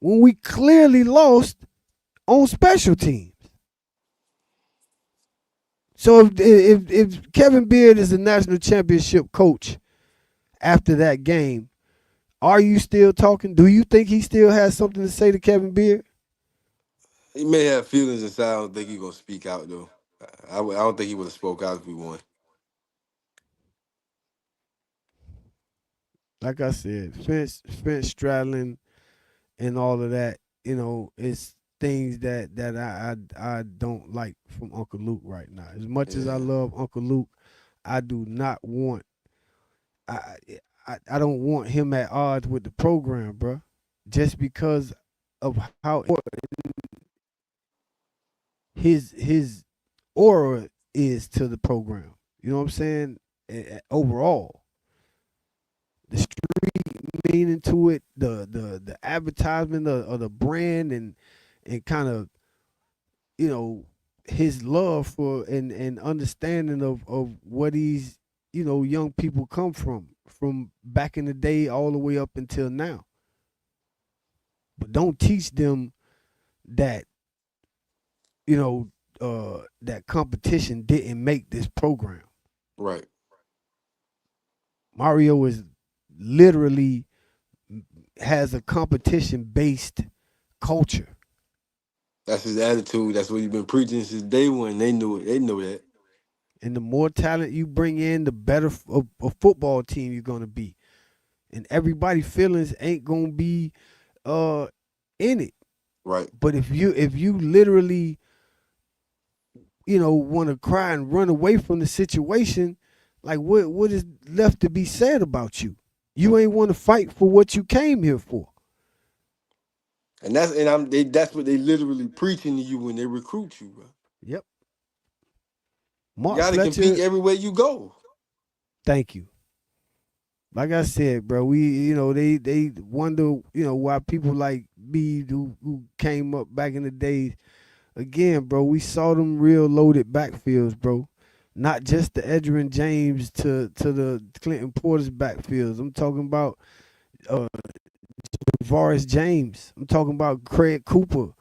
When we clearly lost on special teams. So if Kevin Beard is a national championship coach after that game, are you still talking? Do you think he still has something to say to Kevin Beard? He may have feelings inside. I don't think he's gonna speak out though. I don't think he would have spoke out if we won. Like I said, fence straddling and all of that, it's things that I don't like from Uncle Luke right now. As much as I love Uncle Luke, I do not want I don't want him at odds with the program, bro. Just because of how his aura is to the program. You know what I'm saying? Overall, the street meaning to it, the advertisement of the brand, and kind of his love for and understanding of what these young people come from back in the day all the way up until now. But don't teach them that that competition didn't make this program. Right. Mario is literally has a competition-based culture. That's his attitude. That's what he's been preaching since day one. They knew it. They know that. And the more talent you bring in, the better a football team you're gonna be. And everybody's feelings ain't gonna be in it. Right. But if you literally want to cry and run away from the situation, like what is left to be said about you? You ain't want to fight for what you came here for. And that's what they literally preaching to you when they recruit you, bro. Yep. You Mark gotta Fletcher, compete everywhere you go. thank you. Like I said, bro, we they wonder why people like me who came up back in the days. Again, bro, we saw them real loaded backfields, bro. Not just the Edgerrin James to the Clinton Porter's backfields. I'm talking about Javaris James. I'm talking about Craig Cooper.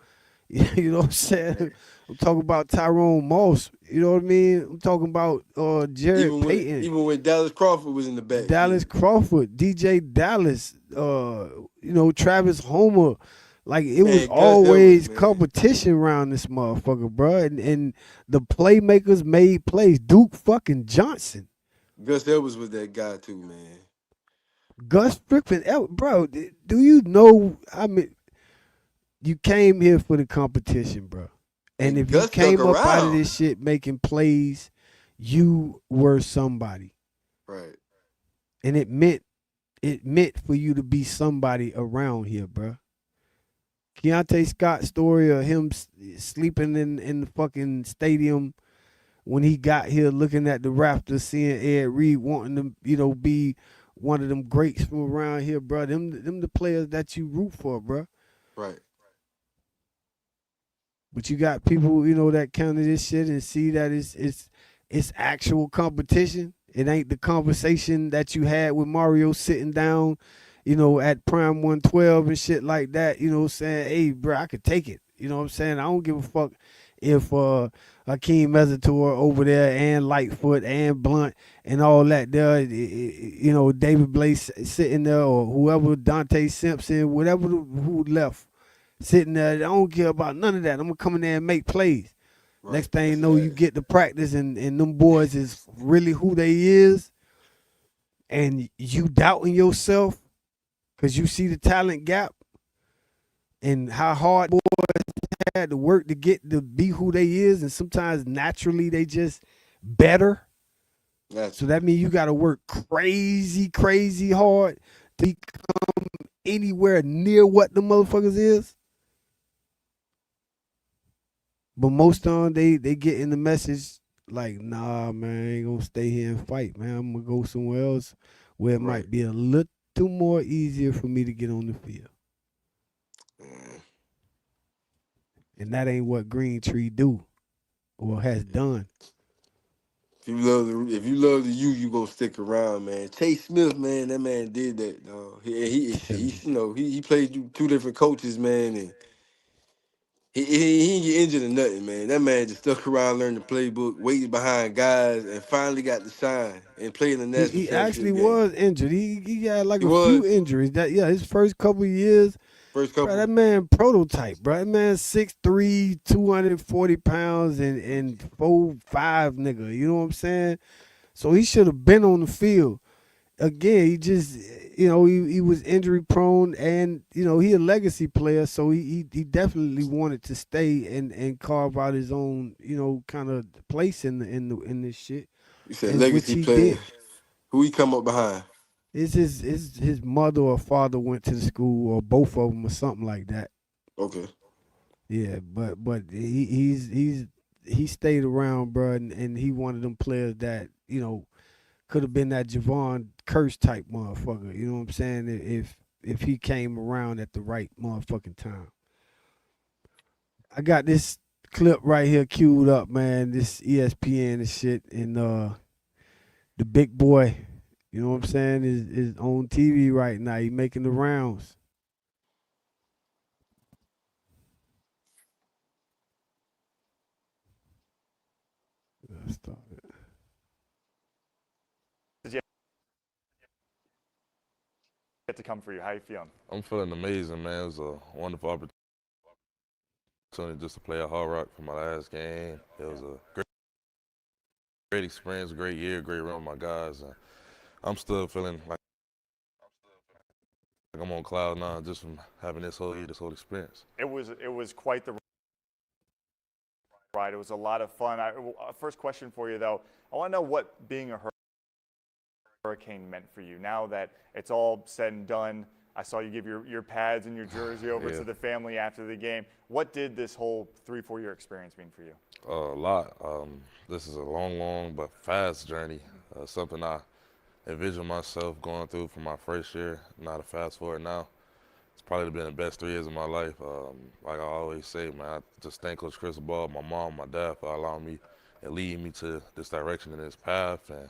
You know what I'm saying? I'm talking about Tyrone Moss. You know what I mean? I'm talking about Jared Payton. Even when Dallas Crawford was in the back. Dallas Crawford, DJ Dallas, Travis Homer. Like, it was always competition around this motherfucker, bro. And the playmakers made plays. Duke fucking Johnson. Gus Edwards was that guy too, man. Gus freaking bro, do you know, you came here for the competition, bro. And if Gus you came up around. out of this shit making plays, you were somebody. Right. And it meant for you to be somebody around here, bro. Keontae Scott story of him sleeping in the fucking stadium when he got here, looking at the Raptors, seeing Ed Reed wanting to, be one of them greats from around here, bro. Them the players that you root for, bro. Right. But you got people, that counter this shit and see that it's actual competition. It ain't the conversation that you had with Mario sitting down, at Prime 112 and shit like that, saying, hey, bro, I could take it. You know what I'm saying? I don't give a fuck if Hakeem Mezitor over there and Lightfoot and Blunt and all that there, David Blaze sitting there or whoever, Dante Simpson, whatever who left sitting there. I don't care about none of that. I'm going to come in there and make plays. Right. Next thing you know, you get to practice and them boys is really who they is, and you doubting yourself because you see the talent gap and how hard boys had to work to get to be who they is, and sometimes naturally they just better. So that means you got to work crazy, crazy hard to become anywhere near what the motherfuckers is. But most of them, they get in the message like, nah, man, I ain't gonna stay here and fight, man. I'm gonna go somewhere else where it might be a little more easier for me to get on the field. And that ain't what Green Tree do or has done. If you love the you gonna stick around, man. Chase Smith, man, that man did that, dog. He played two different coaches, man, and he didn't get injured or nothing, man. That man just stuck around, learned the playbook, waited behind guys, and finally got to shine and play in the national He championship actually game. Was injured. He had like a few injuries. His first couple of years. Bro, that man prototype, bro. That man 6'3", 240 pounds and 4'5", nigga. You know what I'm saying? So he should have been on the field. Again, he just, he was injury prone, and he a legacy player, so he definitely wanted to stay and carve out his own, kind of place in this shit. You said legacy player. Did. Who he come up behind? It's his mother or father went to the school, or both of them, or something like that. Okay. Yeah, but he stayed around, bro, and he one of them players that could have been that Javon Curse type motherfucker. You know what I'm saying? If he came around at the right motherfucking time. I got this clip right here queued up, man. This ESPN and shit, and the big boy, you know what I'm saying, is on TV right now. He making the rounds. Let's start it. Get to come for you. How you feeling? I'm feeling amazing, man. It was a wonderful opportunity just to play at Hard Rock for my last game. It was a great experience, great year, great run with my guys. And I'm still feeling like I'm on cloud nine just from having this whole experience. It was quite the ride. It was a lot of fun. First question for you, though. I want to know what being a Hurricane meant for you. Now that it's all said and done, I saw you give your pads and your jersey over to the family after the game. What did this whole 3-4 year experience mean for you? A lot. This is a long but fast journey. Something I envision myself going through from my first year. Not a fast forward now. It's probably been the best 3 years of my life. Like I always say, man, I just thank Coach Cristobal, my mom, my dad for allowing me and leading me to this direction and this path. And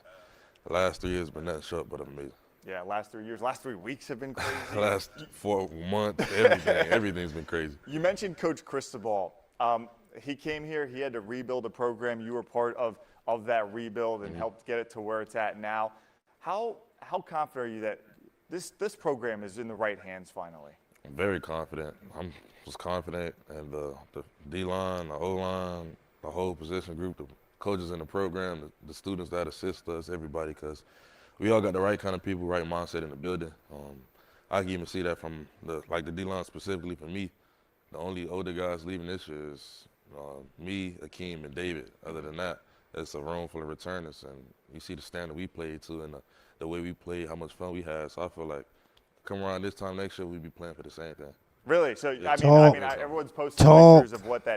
the last 3 years have been nothing short but amazing. Yeah, last 3 years. Last 3 weeks have been crazy. Last 4 months, everything's been crazy. You mentioned Coach Cristobal. He came here. He had to rebuild a program. You were part of that rebuild and helped get it to where it's at now. How confident are you that this program is in the right hands finally? I'm very confident. I'm just confident in the D-line, the O-line, the whole position group, the coaches in the program, the students that assist us, everybody, because we all got the right kind of people, right mindset in the building. I can even see that from the D-line specifically for me. The only older guys leaving this year is me, Akeem, and David. Other than that, it's a room full of returners, and you see the standard we played to and the way we played, how much fun we had. So I feel like come around this time next year, we'll be playing for the same thing. Really? So Talk. everyone's posting Talk. pictures of what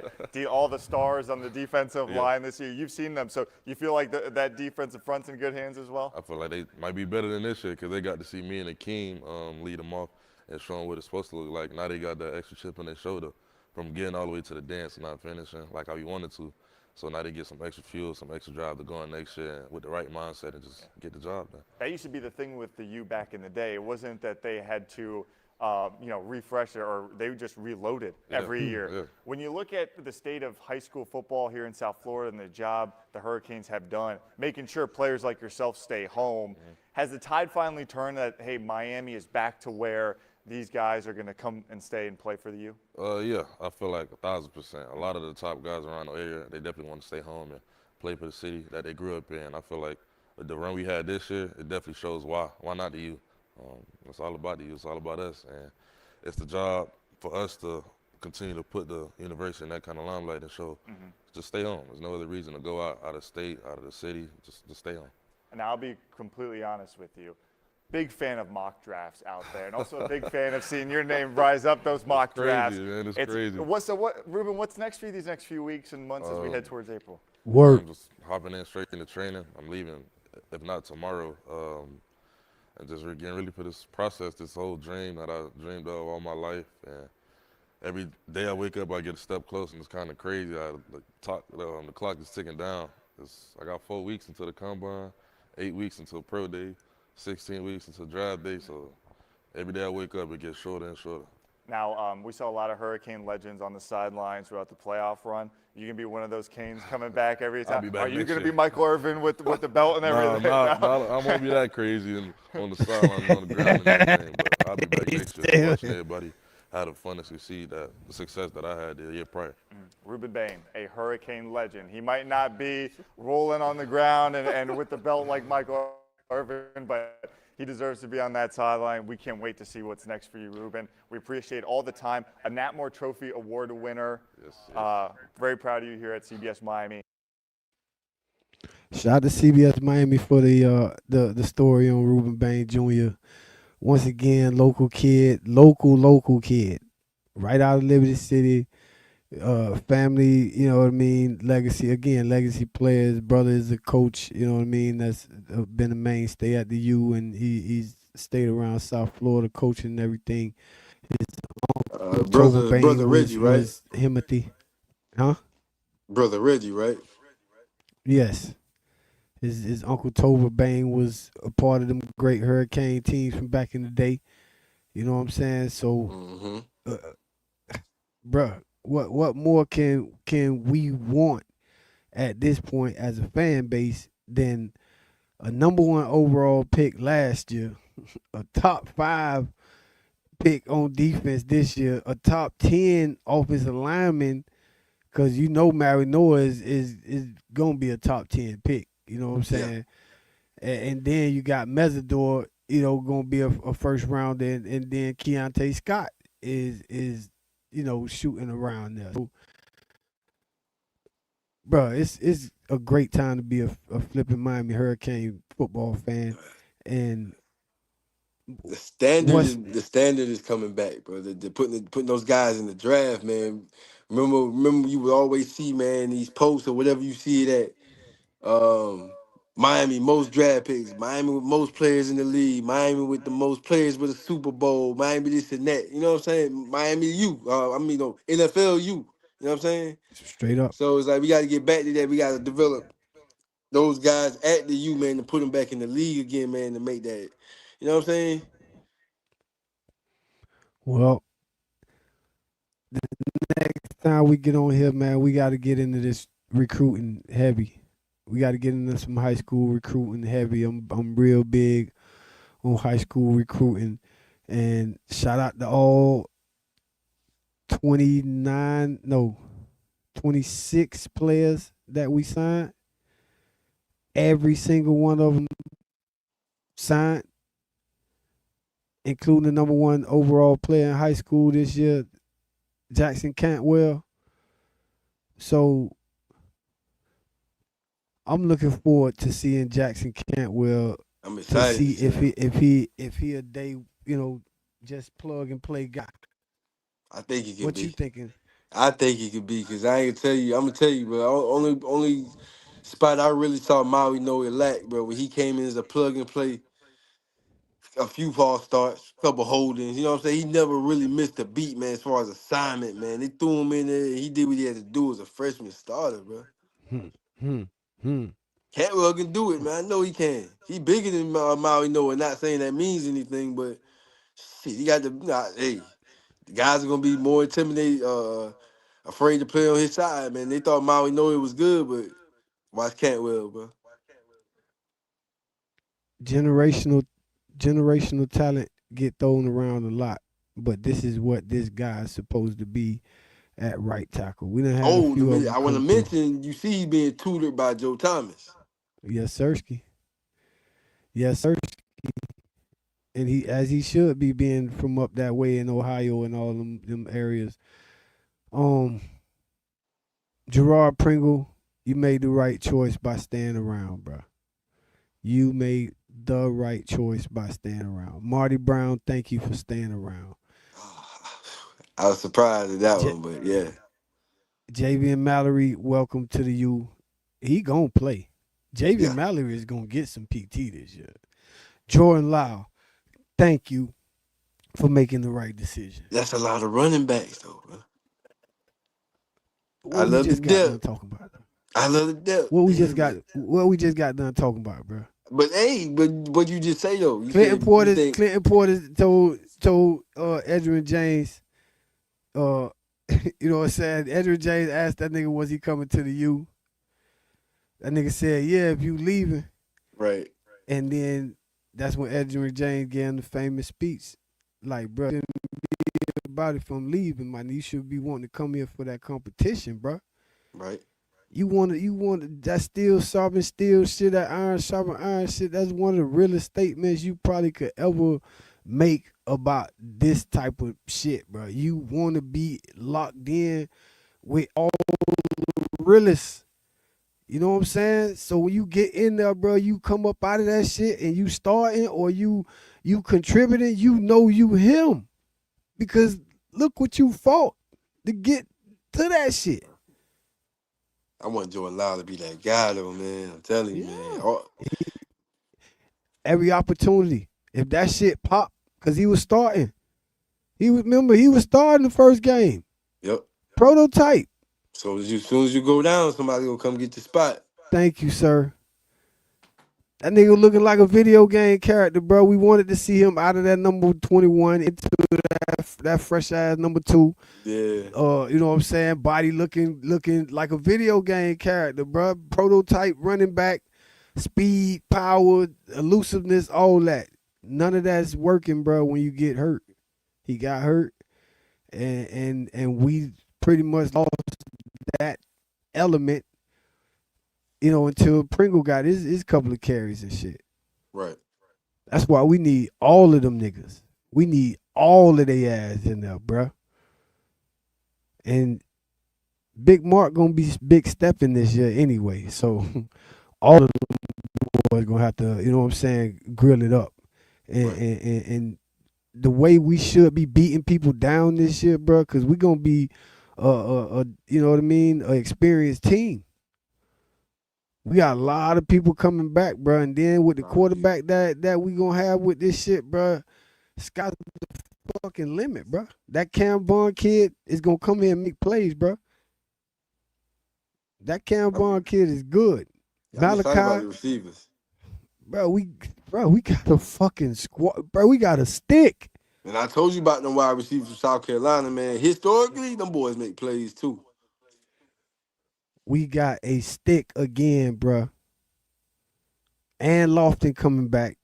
all the stars on the defensive line this year. You've seen them, so you feel like that defensive front's in good hands as well. I feel like they might be better than this year because they got to see me and Akeem lead them off and show them what it's supposed to look like. Now they got that extra chip on their shoulder from getting all the way to the dance and not finishing like how we wanted to. So now they get some extra fuel, some extra drive to go on next year with the right mindset and just get the job done. That used to be the thing with the U back in the day. It wasn't that they had to, refresh it, or they just reloaded every year. Yeah. When you look at the state of high school football here in South Florida and the job the Hurricanes have done, making sure players like yourself stay home, has the tide finally turned that, hey, Miami is back to where these guys are going to come and stay and play for the U? Yeah, I feel like 1,000%. A lot of the top guys around the area, they definitely want to stay home and play for the city that they grew up in. I feel like the run we had this year, it definitely shows why. Why not the U? It's all about the U. It's all about us. And it's the job for us to continue to put the university in that kind of limelight and show just stay home. There's no other reason to go out of state, out of the city, just stay home. And I'll be completely honest with you. Big fan of mock drafts out there, and also a big fan of seeing your name rise up those mock drafts. Man, it's crazy. Ruben, what's next for you these next few weeks and months as we head towards April? Work. I'm just hopping in straight into training. I'm leaving, if not tomorrow, and just getting ready for this process, this whole dream that I dreamed of all my life. And every day I wake up, I get a step closer, and it's kind of crazy. The clock is ticking down. I got 4 weeks until the combine, 8 weeks until pro day, 16 weeks until draft day. So every day I wake up, it gets shorter and shorter. Now, we saw a lot of Hurricane legends on the sidelines throughout the playoff run. You can be one of those Canes coming back every time. I'll be back Are you next going to year. be Michael Irvin with the belt and everything? I won't be that crazy on the sideline, on the ground and everything, but I'll be back next year watching everybody have the fun to succeed the success that I had the year prior. Ruben Bain, a Hurricane legend. He might not be rolling on the ground and with the belt like Michael Irvin, but he deserves to be on that sideline. We can't wait to see what's next for you, Ruben. We appreciate all the time. A Nat Moore Trophy Award winner. Yes. Very proud of you here at CBS Miami. Shout out to CBS Miami for the story on Ruben Bain Jr. Once again, local kid, right out of Liberty City. Family, you know what I mean, legacy players, brother is a coach, you know what I mean, that's been a mainstay at the U, and he's stayed around South Florida coaching and everything. His Brother Reggie, right? Himothy. Huh? Brother Reggie, right? Yes. His Uncle Tova Bain was a part of them great Hurricane teams from back in the day. You know what I'm saying? So, bruh, what more can we want at this point as a fan base than a number 1 overall pick last year, a top 5 pick on defense this year, a top 10 offensive lineman, because you know Marinoa is gonna be a top 10 pick. You know what I'm saying? Yeah. And then you got Mesidor, you know, gonna be a first rounder, and then Keontae Scott is you know, shooting around there. So, bro, it's a great time to be a flipping Miami Hurricane football fan, and the standard is coming back, bro. They're putting those guys in the draft, man. Remember, you would always see, man, these posts or whatever you see it at. Miami most draft picks, Miami with most players in the league, Miami with the most players with a Super Bowl, Miami this and that. You know what I'm saying? Miami U. NFL U. You know what I'm saying? Straight up. So it's like we got to get back to that. We got to develop those guys at the U, man, to put them back in the league again, man, to make that. You know what I'm saying? Well, the next time we get on here, man, we got to get into this recruiting heavy. We got to get into some high school recruiting heavy. I'm real big on high school recruiting, and shout out to all 26 players that we signed. Every single one of them signed, including the number 1 overall player in high school this year, Jackson Cantwell. So I'm looking forward to seeing Jackson Cantwell. I'm excited to see if he a day, you know, just plug and play guy. I think he can What you be. thinking? I think he could be because I ain't gonna tell you. I'm gonna tell you, bro. Only spot I really saw Maui know it lack, bro, when he came in as a plug and play, a few false starts, couple holdings. You know what I'm saying? He never really missed a beat, man. As far as assignment, man, they threw him in there. And he did what he had to do as a freshman starter, bro. Hmm. Hmm. Hmm. Cantwell can do it, man. I know he can. He bigger than Maui Noah. Not saying that means anything, but shit, he got the. Nah, hey, the guys are gonna be more intimidated, afraid to play on his side, man. They thought Maui Noah was good, but watch Cantwell, bro. Generational generational talent get thrown around a lot, but this is what this guy is supposed to be at right tackle. We done had a Oh, few of them I want to come through. mention you see he being tutored by Joe Thomas. Yes, Sirski. Yes, sir. And he, as he should be, being from up that way in Ohio and all them areas. Um, Gerard Pringle, you made the right choice by staying around, bro. You made the right choice by staying around. Marty Brown, thank you for staying around. I was surprised at that J- one, but yeah, Javian Mallory, welcome to the U. He gonna play. Javian yeah, Mallory is gonna get some PT this year. Jordan Lau, thank you for making the right decision. that's a lot of running backs though, bro. I What we love the just got done depth. talking about. I love the depth, What we just man. got. What we just got done talking about, bro. But hey, but what you just say though? You Clinton said you Porter. think Clinton Porter told Edgerrin James. You know what I'm saying? Edgerrin James asked that nigga, was he coming to the U? That nigga said, yeah, if you leaving. right. And then that's when Edgerrin James gave him the famous speech. Like, bro, about it from leaving, man. You should be wanting to come here for that competition, bro. Right. You want that steel sharpen steel shit, that iron sharpen iron shit. That's one of the realest statements you probably could ever make about this type of shit, bro. You want to be locked in with all the realists. You know what I'm saying? So when you get in there, bro, you come up out of that shit and you starting or you contributing, you know you him. Because look what you fought to get to that shit. I want Jordan Lyle to be that guy though, man. I'm telling you, man. Yeah. Oh, Every opportunity. If that shit popped, because he was starting. He was starting the first game. yep. Prototype. So as soon as you go down, somebody gonna come get your spot. Thank you, sir. That nigga looking like a video game character, bro. We wanted to see him out of that number 21 into that fresh ass number 2. Yeah. You know what I'm saying? Body looking like a video game character, bro. Prototype running back, speed, power, elusiveness, all that. None of that's working, bro, when you get hurt. He got hurt, and we pretty much lost that element, you know, until Pringle got his couple of carries and shit. Right. That's why we need all of them niggas. We need all of their ass in there, bruh. And Big Mark gonna be big stepping this year anyway. So all of them boys gonna have to, you know what I'm saying, grill it up. And Right. and the way we should be beating people down this year, bruh, because we're gonna be you know what I mean, an experienced team. We got a lot of people coming back, bro, and then with the quarterback that we gonna have with this shit, bro, sky's the fucking limit, bro. That Cam Bond kid is gonna come here and make plays, bro. That Cam Bond kid is good. I'm excited about Malachi, the receivers. bro, we got a fucking squad, bro. We got a stick. And I told you about them wide receivers from South Carolina, man. Historically, them boys make plays too. We got a stick again, bro. And Lofton coming back.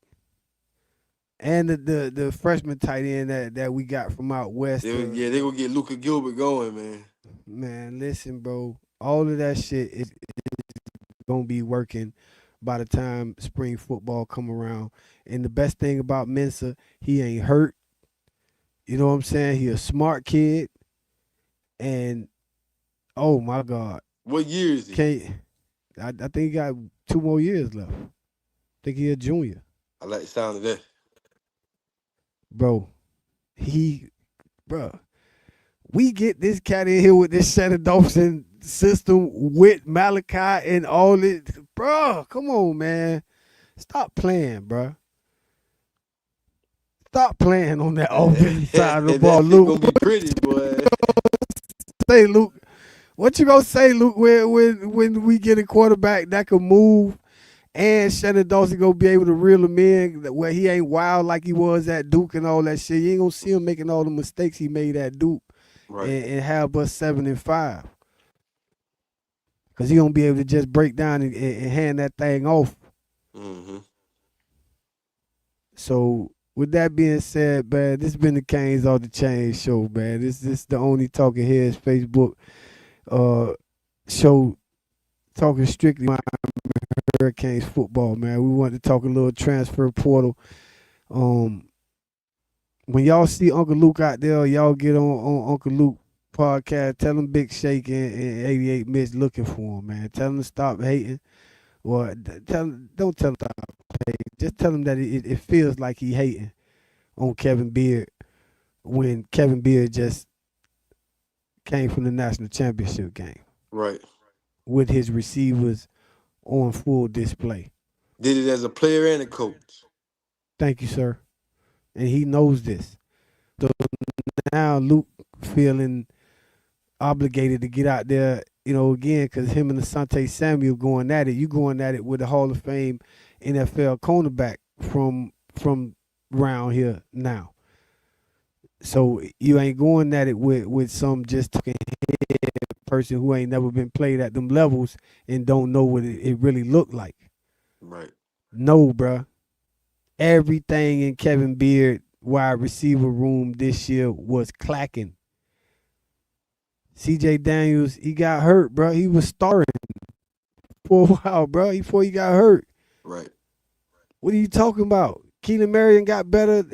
And the freshman tight end that we got from out west. Yeah, they gonna get Luka Gilbert going, man. Man, listen, bro. All of that shit is gonna be working by the time spring football come around. And the best thing about Mensa, he ain't hurt. You know what I'm saying? He a smart kid. And oh my God. What year is he? I think he got 2 more years left. I think he a junior. I like the sound of that. Bro, We get this cat in here with this Shannon Dawson system with Malachi and all this. Bro, come on, man. Stop playing, bro. Stop playing on that offensive side of the ball, That shit Luke. gonna be pretty, boy. Say, Luke. What you gonna say, Luke, when we get a quarterback that can move and Shannon Dawson gonna be able to reel him in where he ain't wild like he was at Duke and all that shit. You ain't gonna see him making all the mistakes he made at Duke Right. and have us 7-5. Cause he gonna be able to just break down and hand that thing off. Mm-hmm. So with that being said, man, this has been the Canes Off the Chain show, man. This is the only Talking Heads Facebook show talking strictly Miami Hurricanes football, man. We want to talk a little transfer portal. When y'all see Uncle Luke out there, y'all get on Uncle Luke podcast. Tell him Big Shake and 88 Mitch looking for him, man. Tell him to stop hating. Or don't tell him to stop hating. Just tell him that it feels like he hating on Kevin Beard when Kevin Beard just came from the national championship game Right. with his receivers on full display. Did it as a player and a coach. Thank you, sir. And he knows this. So now Luke feeling obligated to get out there, again, because him and Asante Samuel going at it. You going at it with the Hall of Fame NFL cornerback from around here now. So you ain't going at it with some just talking head person who ain't never been played at them levels and don't know what it really looked like. Right. No, bruh. Everything in Kevin Beard wide receiver room this year was clacking. CJ Daniels, he got hurt, bro. He was starting for a while, bro, before he got hurt. Right. What are you talking about? Keenan Marion got better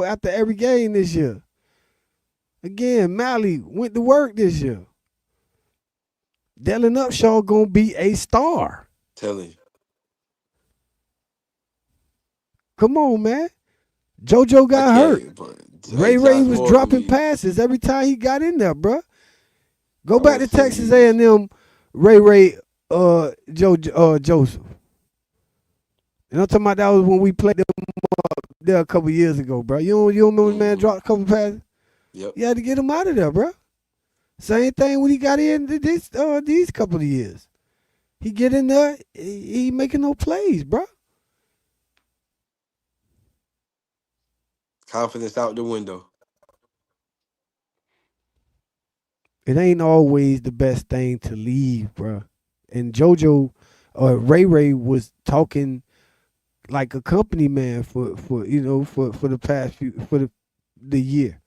after every game this year. Again, Malley went to work this year. Dylan Upshaw gonna be a star. Telling you. Come on, man. JoJo got hurt. Ray was dropping passes every time he got in there, bro. Go back to Texas A&M, Joseph. And I'm talking about that was when we played them there a couple years ago, bro. You don't remember the man dropped a couple passes? Yep. You had to get him out of there, bro. Same thing when he got in these couple of years. He get in there, he making no plays, bro. Confidence out the window. It ain't always the best thing to leave, bro. And JoJo, Ray was talking like a company man for the past the year.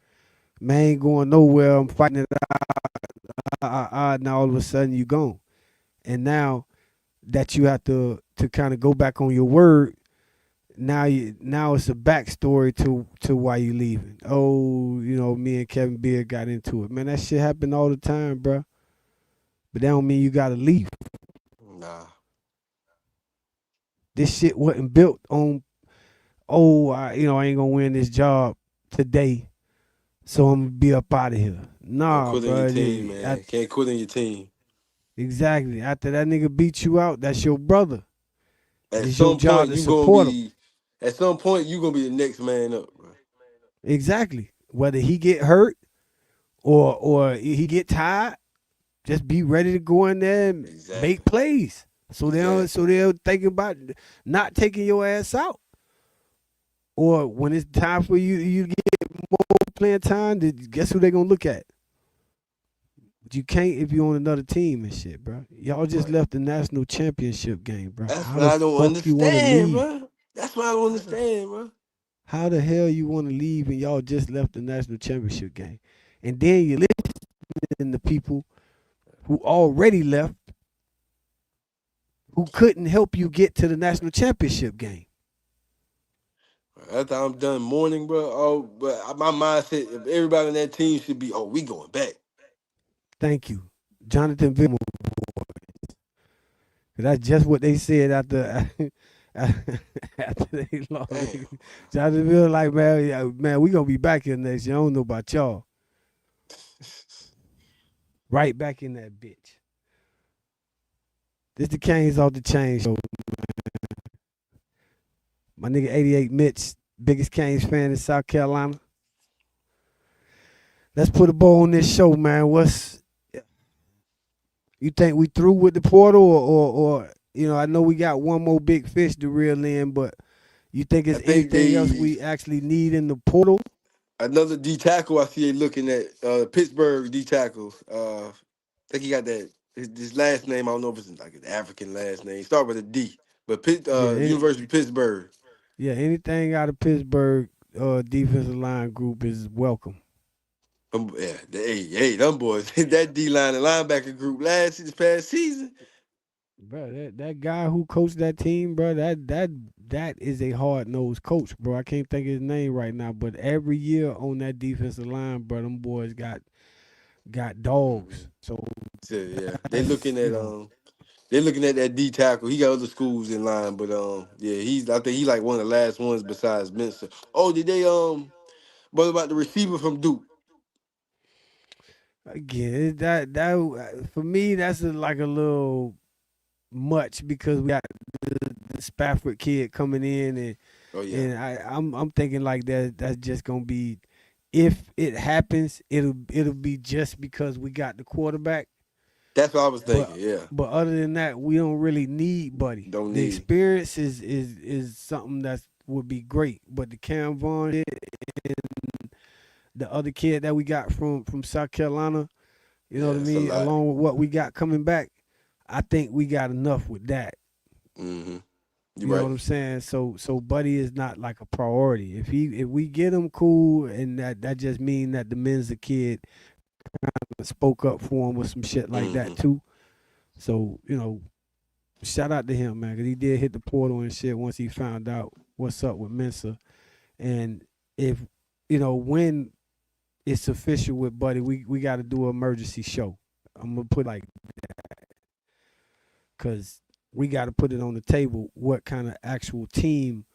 Man ain't going nowhere. I'm fighting it out. Now all of a sudden you gone. And now that you have to kind of go back on your word, now it's a backstory to why you leaving. Oh, me and Kevin Beard got into it. Man, that shit happen all the time, bro. But that don't mean you gotta leave. Nah. This shit wasn't built on, I ain't gonna win this job today, so I'm gonna be up out of here. Nah, Can't quit on bro. your team, man. Can't quit on your team. Exactly. After that nigga beat you out, that's your brother. At It's your some job point, to you support gonna be. At some point, you gonna be the next man up, bro. Exactly. Whether he get hurt or he get tired, just be ready to go in there and make plays. So they'll think about not taking your ass out. Or when it's time for you to get more playing time, guess who they gonna look at? But you can't if you're on another team and shit, bro. Y'all just left the national championship game, bro. That's How what I the don't fuck understand, you wanna leave? bro. That's what I don't understand, bro. How the hell you want to leave and y'all just left the national championship game? And then you're listening to people who already left who couldn't help you get to the national championship game. After I'm done mourning, bro, but my mindset, if everybody on that team should be, we going back. Thank you. Jonathan Vilma. That's just what they said after they lost. Jonathan Vilma like, man, we gonna be back here next year. I don't know about y'all. Right back in that bitch. This the Canes Off the Chain show. My nigga 88 Mitch, biggest Canes fan in South Carolina. Let's put a bow on this show, man. You think we through with the portal or I know we got one more big fish to reel in, but you think it's anything else we actually need in the portal? Another D tackle I see they looking at, Pittsburgh D tackle. I think he got that his last name. I don't know if it's like an African last name. Start with a D, but University of Pittsburgh. Yeah, anything out of Pittsburgh defensive line group is welcome. Them boys, that D line and linebacker group this past season. Bro, that guy who coached that team, bro, that is a hard-nosed coach, bro. I can't think of his name right now, but every year on that defensive line, bro, them boys got dogs. So yeah, they're looking at that D tackle. He got other schools in line, but I think he's like one of the last ones besides Minster. Oh, did they what about the receiver from Duke? Again, that for me, that's like a little much because we got the Spafford kid coming in, and I'm thinking like that's just gonna be, if it happens, it'll be just because we got the quarterback. That's what I was thinking. But other than that, we don't really need Buddy. The experience is something that would be great, but the Cam Vaughn and the other kid that we got from South Carolina, you know what I mean, along with what we got coming back, I think we got enough with that. Mm-hmm. You know what I'm saying? So Buddy is not like a priority. If we get him, cool, and that just mean that the Mensa kid kind of spoke up for him with some shit like that too. So shout out to him, man, because he did hit the portal and shit once he found out what's up with Mensa. And if when it's official with Buddy, we got to do an emergency show. I'm gonna put like that because we got to put it on the table what kind of actual team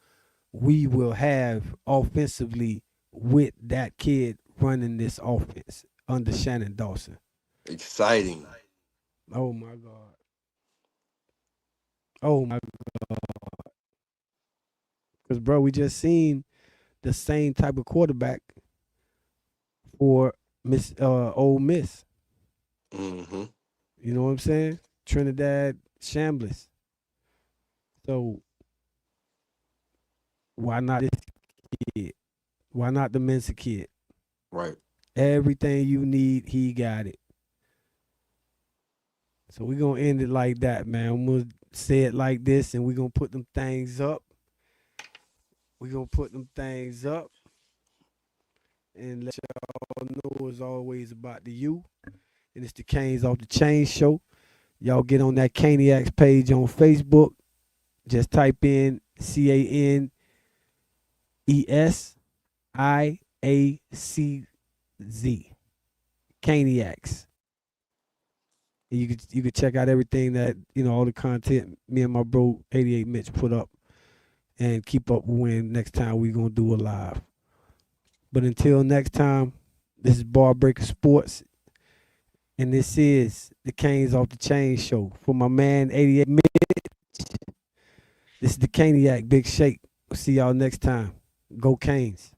we will have offensively with that kid running this offense under Shannon Dawson. Exciting. Oh my God. Oh my God. Because, bro, we just seen the same type of quarterback for Ole Miss. Mm-hmm. You know what I'm saying? Trinidad Shambliss. So why not this kid? Why not the Mensa kid? Right. Everything you need, he got it. So we're going to end it like that, man. I'm going to say it like this, and we're going to put them things up. We're going to put them things up and let y'all know it's always about the you. And it's the Canes Off the Chain show. Y'all get on that Caniacs page on Facebook. Just type in CANESIACZ. Caniacs. And you could check out everything that, all the content me and my bro 88 Mitch put up, and keep up with when next time we gonna do a live. But until next time, this is Bar Breaker Sports, and this is the Canes Off the Chain show. For my man 88 Mitch, this is the Caniac Big Shake. We'll see y'all next time. Go Canes.